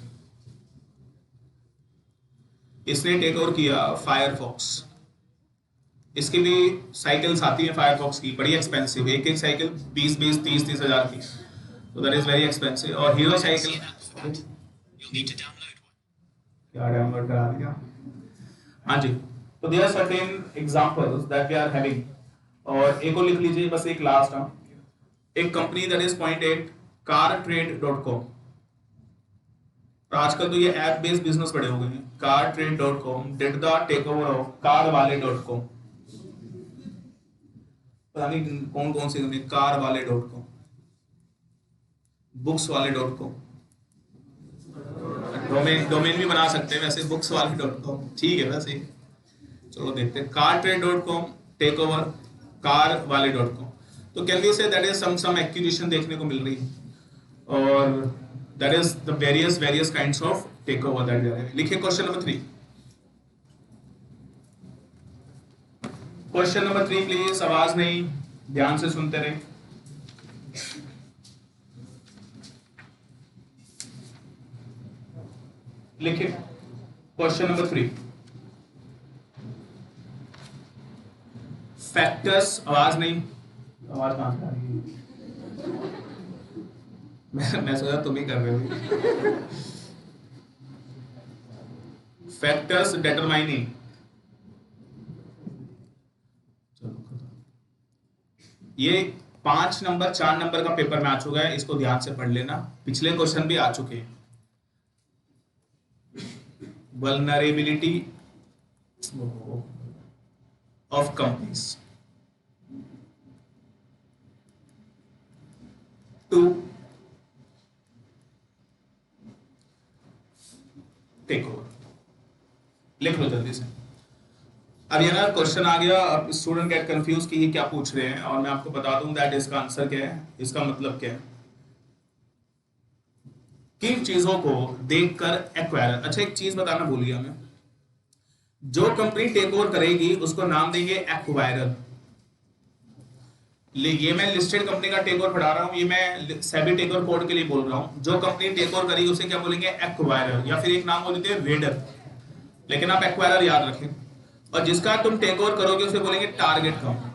इसने टेक ओवर किया फायरफॉक्स। इसकी भी साइकिल्स आती है फायरफॉक्स की, बड़ी एक्सपेंसिव, एक साइकिल 20-30 हजार की। तो दैट इज वेरी एक्सपेंसिव। और हीरो साइकिल क्या डाउनलोड करा दिया। हाँ जी, तो there are certain examples that we are having. और एक और लिख लीजिए, बस एक लास्ट। एक कंपनी दैट इज .8 cartrade.com। आजकल तो ये ऐप बेस्ड बिजनेस बड़े हो गए हैं। cartrade.com did the take over of carwale.com। पता नहीं कौन कौन सी कंपनी, carwale.com, bookswale.com, डोमेन भी बना सकते हैं वैसे, bookswale.com ठीक है वैसे। चलो देखते हैं, cartrade.com टेक ओवर carwale.com। तो can we say that is some acquisition देखने को मिल रही है, और that is the various kinds of take over that we are. लिखिए question number 3। Question number 3 please, आवाज नहीं, ध्यान से सुनते रहे। लिखिए क्वेश्चन नंबर 3, फैक्टर्स। आवाज नहीं, आवाज कहां से आ रही है? मैं सोचा तुम ही कर रहे हो। फैक्टर्स डिटरमाइनिंग, ये 5 नंबर 4 नंबर का पेपर में आ चुका है, इसको ध्यान से पढ़ लेना। पिछले क्वेश्चन भी आ चुके हैं। Vulnerability of companies to take over. लिख लो जल्दी से। अब ये ना क्वेश्चन आ गया, अब स्टूडेंट गेट कंफ्यूज कि ये क्या पूछ रहे हैं, और मैं आपको बता दूं दैट इसका आंसर क्या है, इसका मतलब क्या है। किन चीजों को देखकर एक्वायरर। अच्छा एक चीज बताना भूल गया मैं, जो कंपनी टेक ओवर करेगी उसको नाम देंगे एक्वायरर। ये मैं लिस्टेड कंपनी का टेक ओवर पढ़ा रहा हूं, ये मैं सेबी टेक ओवर कोड के लिए बोल रहा हूं। जो कंपनी टेक ओवर करेगी उसे क्या बोलेंगे, एक्वायरर, या फिर एक नाम बोल देते हैं रेडर, लेकिन आप एक्वायरर याद रखें। और जिसका तुम टेक ओवर करोगे उसे बोलेंगे टारगेट कंपनी।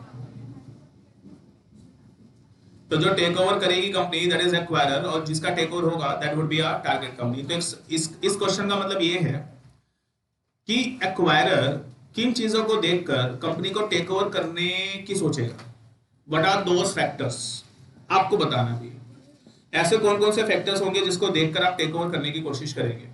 तो जो टेक ओवर करेगी कंपनी दैट इज एक्वायरर, और जिसका टेक ओवर होगा that would be a target company. तो इस क्वेश्चन का मतलब ये है कि एक्वायरर किन चीजों को देखकर कंपनी को टेक ओवर करने की सोचेगा। व्हाट आर दोस फैक्टर्स, आपको बताना भी। ऐसे कौन कौन से फैक्टर्स होंगे जिसको देखकर आप टेक ओवर करने की कोशिश करेंगे।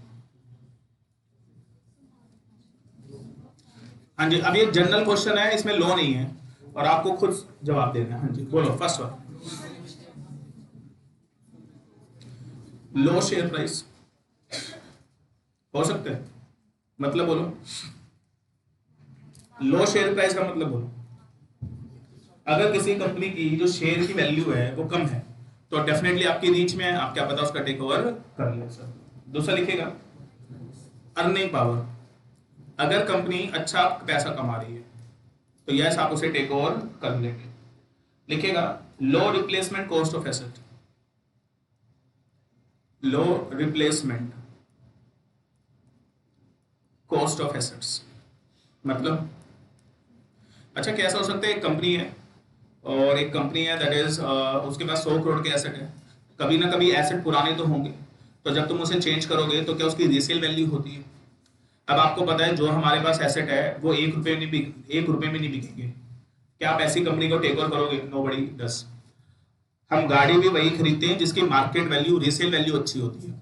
हाँ जी, अब ये जनरल क्वेश्चन है, इसमें लो नहीं है और आपको खुद जवाब देना है। हाँ जी बोलो, फर्स्ट वन, लो शेयर प्राइस हो सकता है, मतलब बोलो। लो शेयर प्राइस का मतलब बोलो। अगर किसी कंपनी की जो शेयर की वैल्यू है वो कम है तो डेफिनेटली आपकी रीच में है, आप क्या पता उसका टेक ओवर कर ले सर। दूसरा लिखेगा अर्निंग पावर, अगर कंपनी अच्छा पैसा कमा रही है तो यस आप उसे टेक ओवर कर लेंगे। लिखेगा low replacement cost of asset, low replacement cost of assets मतलब, अच्छा कैसा हो सकता है, एक कंपनी है और एक कंपनी है दैट इज उसके पास 100 करोड़ के एसेट है। कभी ना कभी एसेट पुराने तो होंगे, तो जब तुम उसे चेंज करोगे तो क्या उसकी रीसेल वैल्यू होती है। अब आपको पता है जो हमारे पास एसेट है वो 1 रुपए में नहीं बिकेंगे। क्या आप ऐसी कंपनी को टेक ओवर करोगे? Nobody does. हम गाड़ी भी वही खरीदते हैं जिसकी मार्केट वैल्यू, रीसेल वैल्यू अच्छी होती है,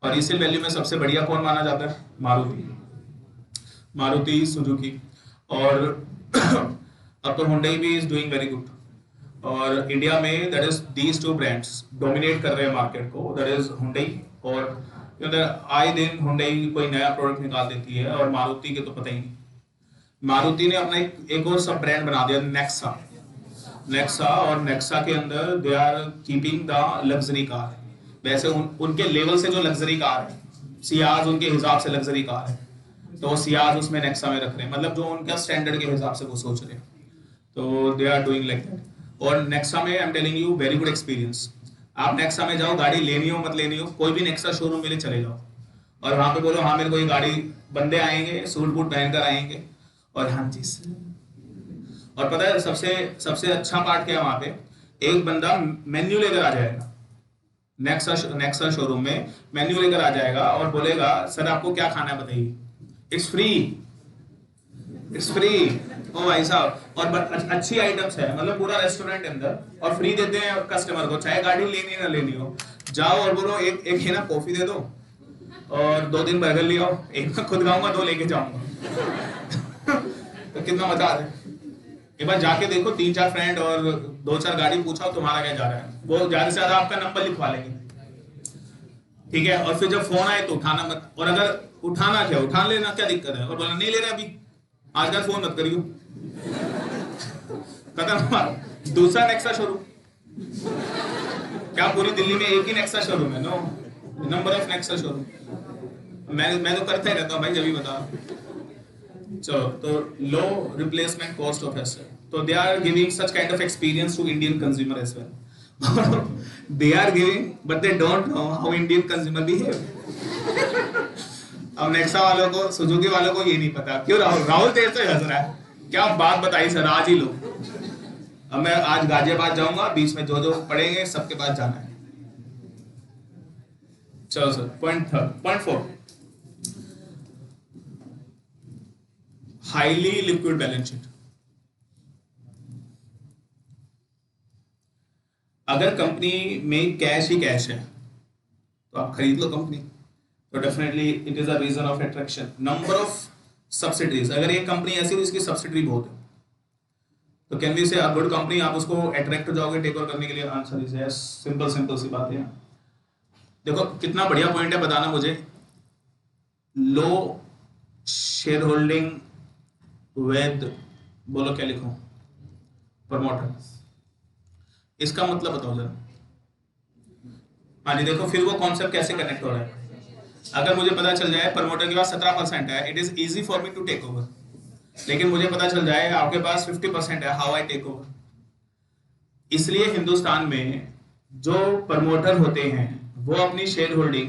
और रीसेल वैल्यू में सबसे बढ़िया कौन माना जाता है? मारुति सुजुकी। और अब तो हुंडई भी इज डूइंग वेरी गुड, और इंडिया में that is these two brands dominate कर रहे हैं मार्केट को, दैट इज हुंडई। और आए दिन हुंडई कोई नया प्रोडक्ट निकाल देती है, और मारुति के तो पता ही नहीं। मारुति ने अपना एक और सब ब्रांड बना दिया, नेक्सा, और नेक्सा के अंदर they are keeping the luxury car. वैसे उनके लेवल से जो लग्जरी कार है, सियाज उनके हिसाब से लग्जरी कार है, तो वो सियाज उसमें नेक्सा में रख रहे हैं, मतलब जो उनका स्टैंडर्ड के हिसाब से वो सोच रहे हैं, तो they are doing like that. और नेक्सा में I am telling you very good experience. आप नेक्सा में जाओ, गाड़ी लेनी हो मत लेनी हो, कोई भी नेक्सा शोरूम में ले चले जाओ और वहां पे बोलो हाँ मेरे को ये गाड़ी, बंदे आएंगे सूट बूट पहनकर आएंगे और हाँ जी। और पता है सबसे अच्छा पार्ट क्या है वहां पे, एक बंदा मेन्यू लेकर आ जाएगा, नेक्सा शोरूम में मेन्यू लेकर आ जाएगा और बोलेगा सर आपको क्या खाना है बताइए, इट्स फ्री। ओ भाई साहब, और अच्छी आइटम्स है, मतलब पूरा रेस्टोरेंट अंदर, और फ्री देते हैं कस्टमर को, चाहे गाड़ी लेनी ना लेनी हो। जाओ और बोलो एक है ना कॉफी दे दो और 2 दिन बर्गर ले आओ, एक मैं खुद खाऊंगा 2 लेके जाऊंगा। तो कितना मजा आ रहा है। एक बार जाके देखो 3-4 फ्रेंड और 2-4 गाड़ी पूछा तुम्हारा क्या जा रहा है, वो ज्यादा से ज्यादा आपका नंबर लिखवा लेंगे, ठीक है। और फिर जब फोन आए तो उठाना मत, और अगर उठाना क्या, उठा लेना क्या दिक्कत है, और बोला नहीं ले रहे अभी, आजकल फोन मत करियो, खत्म। दूसरा नेक्सा शोरूम, क्या पूरी दिल्ली में एक ही नेक्सा शोरूम है? No, number of Nexa showroom. मैं तो करता ही रहता हूँ भाई, जब भी बता। चलो, तो low replacement cost of asset, तो they are giving such kind of experience to Indian consumer as well. They are giving but they don't know how Indian consumer behave. अब नेक्सा वालों को, सुजुकी वालों को ये नहीं पता। क्यों राहुल? राहुल देर से हंस रहा है, क्या बात बताई सर, आज ही लो। अब मैं आज गाजियाबाद जाऊंगा, बीच में जो जो पढ़ेंगे सबके पास जाना है। चलो sir, point 4, highly liquid balance sheet. अगर कंपनी में कैश ही कैश है तो आप खरीद लो कंपनी, तो definitely it is a reason of attraction. Number of subsidiaries, अगर एक कंपनी ऐसी है जिसकी सब्सिडरी बहुत है, तो कैन वी से अ गुड कंपनी, आप उसको अट्रैक्ट हो जाओगे टेक ओवर करने के लिए? Answer is yes. सिंपल सी बात है। देखो कितना बढ़िया पॉइंट है, बताना मुझे। लो शेयर होल्डिंग विद, बोलो क्या लिखूं? प्रमोटर। इसका मतलब बताओ जरा। हाँ जी, देखो फिर वो कॉन्सेप्ट कैसे कनेक्ट हो रहा है। अगर मुझे पता चल जाए प्रमोटर के पास 17% है, it is easy for me to take over. लेकिन मुझे पता चल जाए आपके पास 50% है, हाउ आई टेक ओवर? इसलिए हिंदुस्तान में जो प्रमोटर होते हैं वो अपनी शेयर होल्डिंग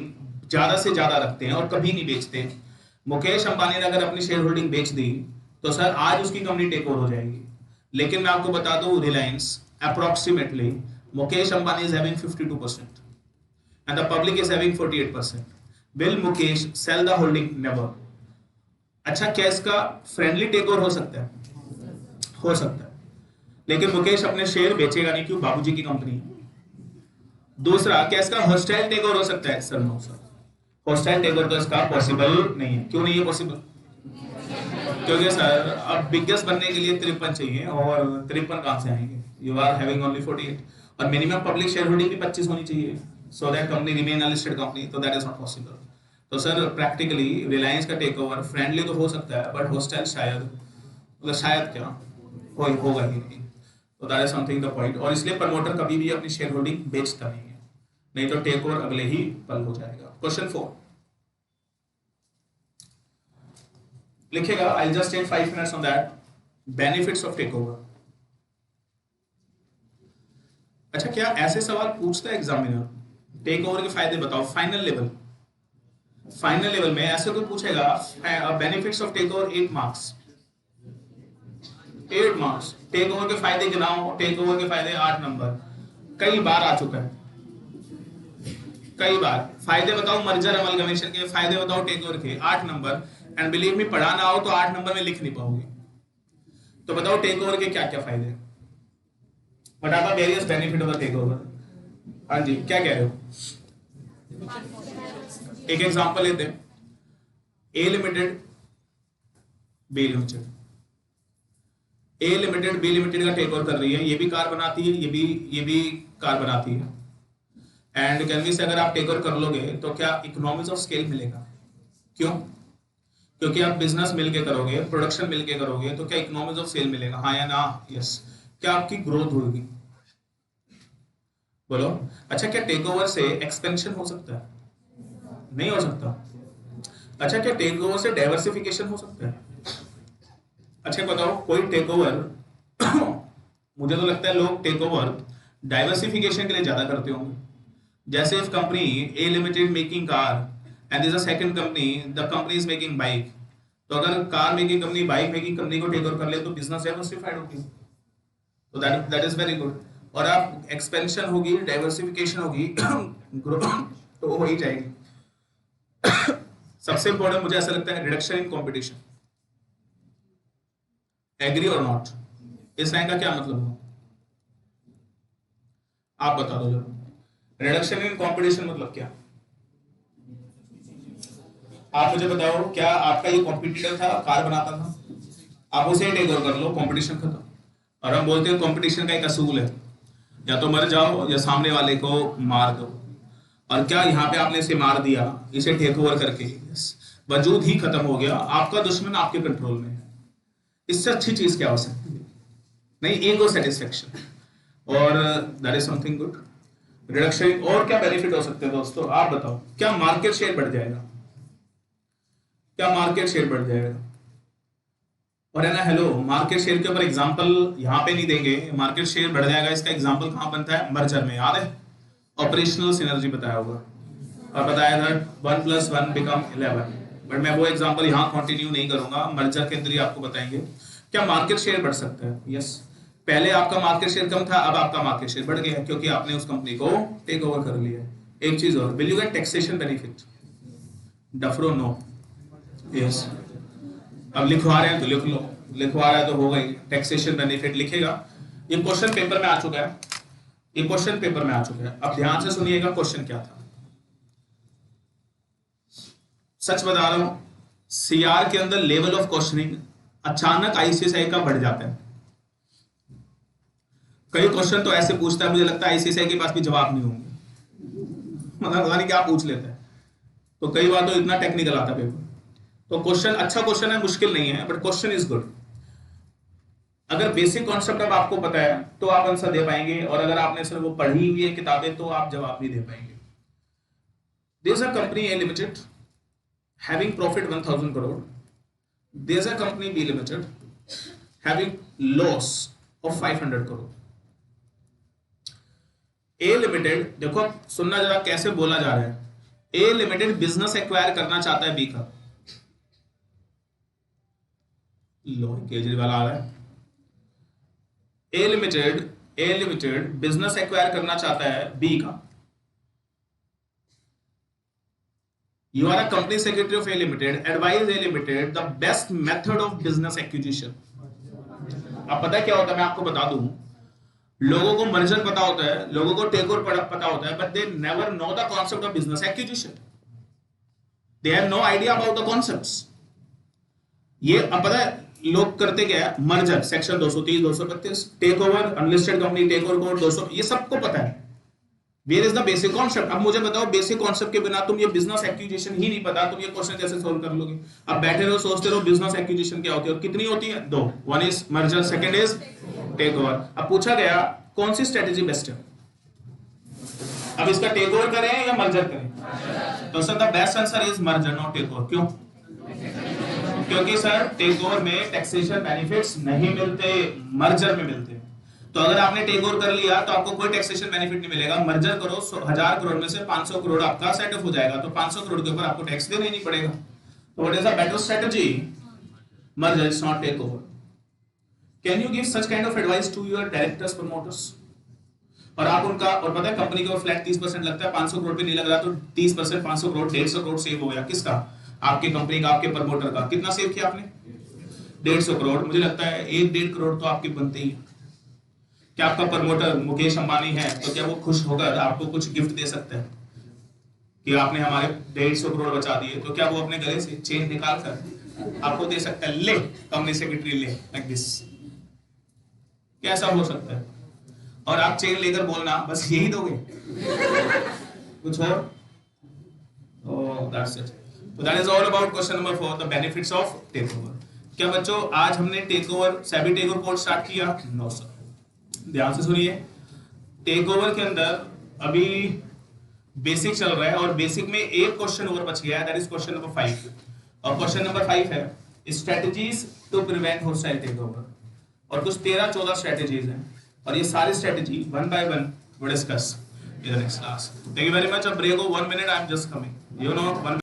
ज्यादा से ज्यादा रखते हैं और कभी नहीं बेचते। मुकेश अंबानी ने अगर अपनी शेयर होल्डिंग बेच दी तो सर आज उसकी कंपनी टेक ओवर हो जाएगी। लेकिन मैं आपको बता दूं, Reliance approximately Mukesh Ambani is having 52% and the public is having 48%. Will Mukesh sell the holding? Never. अच्छा, क्या इसका फ्रेंडली टेक ओवर हो सकता है? हो सकता है, लेकिन मुकेश अपने शेयर बेचेगा नहीं, क्यों? बाबूजी की कंपनी है। दूसरा, क्या इसका हॉस्टाइल टेक ओवर हो सकता है? Sir no sir, hostile take over तो इसका पॉसिबल नहीं है। क्यों नहीं है पॉसिबल? क्योंकि सर अब बिगेस्ट बनने के लिए 53 चाहिए, और 53 कहां से आएंगे? यू आर हैविंग ओनली 48, और मिनिमम पब्लिक शेयर होल्डिंग भी 25 होनी चाहिए, so that company remain a listed company, तो that is not possible। तो सर प्रैक्टिकली रिलायंस का टेक ओवर फ्रेंडली तो हो सकता है, बट हॉस्टाइल शायद, मतलब शायद क्या होगा ही नहीं। तो that is something the point. और इसलिए प्रमोटर कभी भी अपनी शेयर होल्डिंग बेचता नहीं है, नहीं तो टेक ओवर अगले ही पल हो जाएगा। क्वेश्चन 4 लिखेगा, I just take 5 minutes on that. Benefits of take over. अच्छा, क्या ऐसे सवाल पूछता है एग्जामिनर? टेक ओवर के फायदे बताओ। फाइनल लेवल में ऐसे कोई पूछेगा, benefits of take over 8 marks. 8 marks. Take over के फायदे गिनाओ, टेक ओवर के फायदे 8 नंबर। कई बार आ चुका है, कई बार। फायदे बताओ मर्जर अमलगमेशन के, फायदे बताओ टेक ओवर के, 8 नंबर। एंड बिलीव मी, पढ़ा ना हो तो 8 नंबर में लिख नहीं पाओगे। तो बताओ टेक ओवर के क्या क्या फायदे? What are the various benefit of the takeover? हाँ जी, क्या कह रहे हो? एक एग्जांपल लेते हैं, ए लिमिटेड बी लिमिटेड। ए लिमिटेड बी लिमिटेड का टेक ओवर कर रही है, ये भी कार बनाती है, ये भी कार बनाती है। एंड कैन से अगर आप टेक ओवर कर लोगे तो क्या इकोनॉमिक्स ऑफ स्केल मिलेगा? क्यों? क्योंकि आप बिजनेस मिलके करोगे, प्रोडक्शन मिलके करोगे, तो क्या इकोनॉमिक्स ऑफ स्केल मिलेगा? हाँ या ना? यस। क्या आपकी ग्रोथ होगी? बोलो। अच्छा, क्या टेक ओवर से एक्सपेंशन हो सकता है? नहीं हो सकता। अच्छा, क्या टेक ओवर से डाइवर्सिफिकेशन हो सकता है? अच्छा बताओ, कोई टेक ओवर मुझे तो लगता है लोग टेक ओवर डाइवर्सिफिकेशन के लिए ज्यादा करते होंगे। जैसे if company A limited making car and this a second company, the company is making bike, तो अगर car making company bike making company को टेक ओवर कर ले तो बिजनेस डाइवर्सिफाइड होगी। तो दैट इज वेरी गुड। और आप एक्सपेंशन होगी, डाइवर्सिफिकेशन होगी, ग्रोथ तो हो ही जाएगी। सबसे इंपॉर्टेंट मुझे ऐसा लगता है रिडक्शन इन कंपटीशन। एग्री और नॉट? इस लाइन का क्या मतलब हो? आप बता दो जरा। रिडक्शन इन कंपटीशन मतलब क्या? आप मुझे बताओ, क्या आपका ये कॉम्पिटिटर था, कार बनाता था, आप उसे टेक ओवर कर लो, कंपटीशन खत्म। और हम बोलते हैं कंपटीशन का एक असूल है, या तो मर जाओ या सामने वाले को मार दो। और क्या यहाँ पे आपने इसे मार दिया, इसे टेक ओवर करके वजूद ही खत्म हो गया, आपका दुश्मन आपके कंट्रोल में है। इससे अच्छी चीज क्या हो सकती है? नहीं, ईगो सेटिस्फेक्शन, और that is something good. Reduction. और क्या बेनिफिट हो सकते हैं दोस्तों, आप बताओ। क्या मार्केट शेयर बढ़ जाएगा? क्या मार्केट शेयर बढ़ जाएगा? और है ना, हेलो, मार्केट शेयर के ऊपर एग्जांपल यहाँ पे नहीं देंगे। मार्केट शेयर बढ़ जाएगा, इसका एग्जांपल कहाँ बनता है? मर्जर में, याद है? ऑपरेशनल सिनर्जी बताया होगा, और बताया था 1 + 1 become 11। बट मैं वो एग्जांपल यहाँ कंटिन्यू नहीं करूंगा, मर्जर के अंदर ही आपको बताएंगे। क्या मार्केट शेयर बढ़ सकता है? यस। पहले आपका मार्केट शेयर कम था, अब आपका मार्केट शेयर बढ़ गया क्योंकि आपने उस कंपनी को टेक ओवर कर लिया। एक चीज और, will you get taxation benefit? डफरो नो। यस। अब लिखवा रहे हैं तो लिख लो, लिखवा रहा है तो हो गई, टैक्सेशन बेनिफिट लिखेगा। ये क्वेश्चन पेपर में आ चुका है, ये क्वेश्चन पेपर में आ चुका है। अब ध्यान से सुनिएगा क्वेश्चन क्या था। सच बता रहा हूं, सीआर के अंदर लेवल ऑफ क्वेश्चनिंग अचानक आईसीएसआई का बढ़ जाता है। कई क्वेश्चन तो ऐसे पूछता है, मुझे लगता है आईसीएसआई के पास भी जवाब नहीं होंगे, मतलब पता नहीं क्या पूछ लेता है। तो कई बार तो इतना टेक्निकल आता है पेपर। तो क्वेश्चन अच्छा क्वेश्चन है, मुश्किल नहीं है, बट क्वेश्चन इज गुड। अगर बेसिक कॉन्सेप्ट अब आपको पता है तो आप आंसर दे पाएंगे, और अगर आपने सिर्फ वो पढ़ी हुई है किताबें तो आप जवाब नहीं दे पाएंगे। There is a company A limited having profit 1000 crore, there's a company B limited having loss of 500 crore. A limited, देखो सुनना जरा कैसे बोला जा रहा है। A limited बिजनेस एक्वायर करना चाहता है B का। लो केजरीवाल आ रहा है। A limited बिजनेस एक्वायर करना चाहता है B का। You are a company secretary of A Limited. Advise A Limited the best method of business acquisition. अब पता है क्या होता है, मैं आपको बता दूं। लोगों को मर्जर पता होता है, लोगों को टेक ओवर पता होता है, but they never know the concept of business acquisition. They have no idea about the concepts. ये अब पता है लोग करते क्या है, merger section 230, 232, take over, unlisted company take over code 200, ये सबको पता है। Where is the basic concept? अब मुझे बताओ बेसिक कॉन्सेप्ट के बिना तुम ये बिजनेस एक्विजिशन ही नहीं पता, तुम ये क्वेश्चन कैसे सोल्व कर लोगे? अब बैठे रहो सोचते रहो बिजनेस एक्विजिशन क्या होती है, और कितनी होती है? दो, one is merger, second is take over. अब पूछा गया कौन सी स्ट्रेटेजी बेस्ट है, अब इसका टेक ओवर करें या मर्जर करें? तो sir the best answer is merger, not take over. क्यों? क्योंकि सर टेक ओवर में टैक्सेशन बेनिफिट्स नहीं मिलते, मर्जर में मिलते हैं। तो अगर आपने टेक ओवर कर लिया तो आपको कोई टैक्सेशन बेनिफिट नहीं मिलेगा। मर्जर करो 1000 करोड़ में से 500 करोड़ आपका सेट ऑफ हो जाएगा, तो 500 करोड़ के ऊपर आपको टैक्स देना ही नहीं पड़ेगा। तो what is the better strategy? Merger is not take over. Can you give such kind of advice to your directors, promoters? और आप उनका, और पता है कंपनी के ऊपर फ्लैट 30% लगता है, 500 करोड़ पे नहीं लग रहा, तो 30% 500 करोड़ 150 करोड़ सेव हो गया। किसका? आपकी कंपनी का, आपके प्रमोटर का। कितना सेव किया आपने? 150 करोड़। मुझे लगता है 1-1.5 करोड़ तो आपके बनते ही। क्या आपका प्रमोटर मुकेश अंबानी है तो क्या वो खुश होगा, आपको कुछ गिफ्ट दे सकता है कि आपने हमारे 150 करोड़ बचा दिए? तो क्या वो अपने गले से चेन निकाल कर आपको दे सकता है, ले कंपनी सेक्रेटरी ले, लाइक दिस? कैसा हो सकता है? और आप चेन लेकर बोलना बस यही दोगे, कुछ और? Oh that's it. तो that is all about question number 4, the benefits of take over. क्या बच्चों आज हमने take over, SEBI take over course start किया? No sir. ध्यान से सुनिए, टेक ओवर के अंदर अभी बेसिक चल रहा है, और बेसिक में एक क्वेश्चन ओवर बच गया है, दैट इज क्वेश्चन नंबर 5। और क्वेश्चन नंबर 5 है strategies to prevent hostile take over, और कुछ 13-14 स्ट्रेटजीज हैं, और ये सारी strategy one by one we discuss in the next class. Thank you very much. अब ब्रेक हो 1 minute, I am just coming, you know 1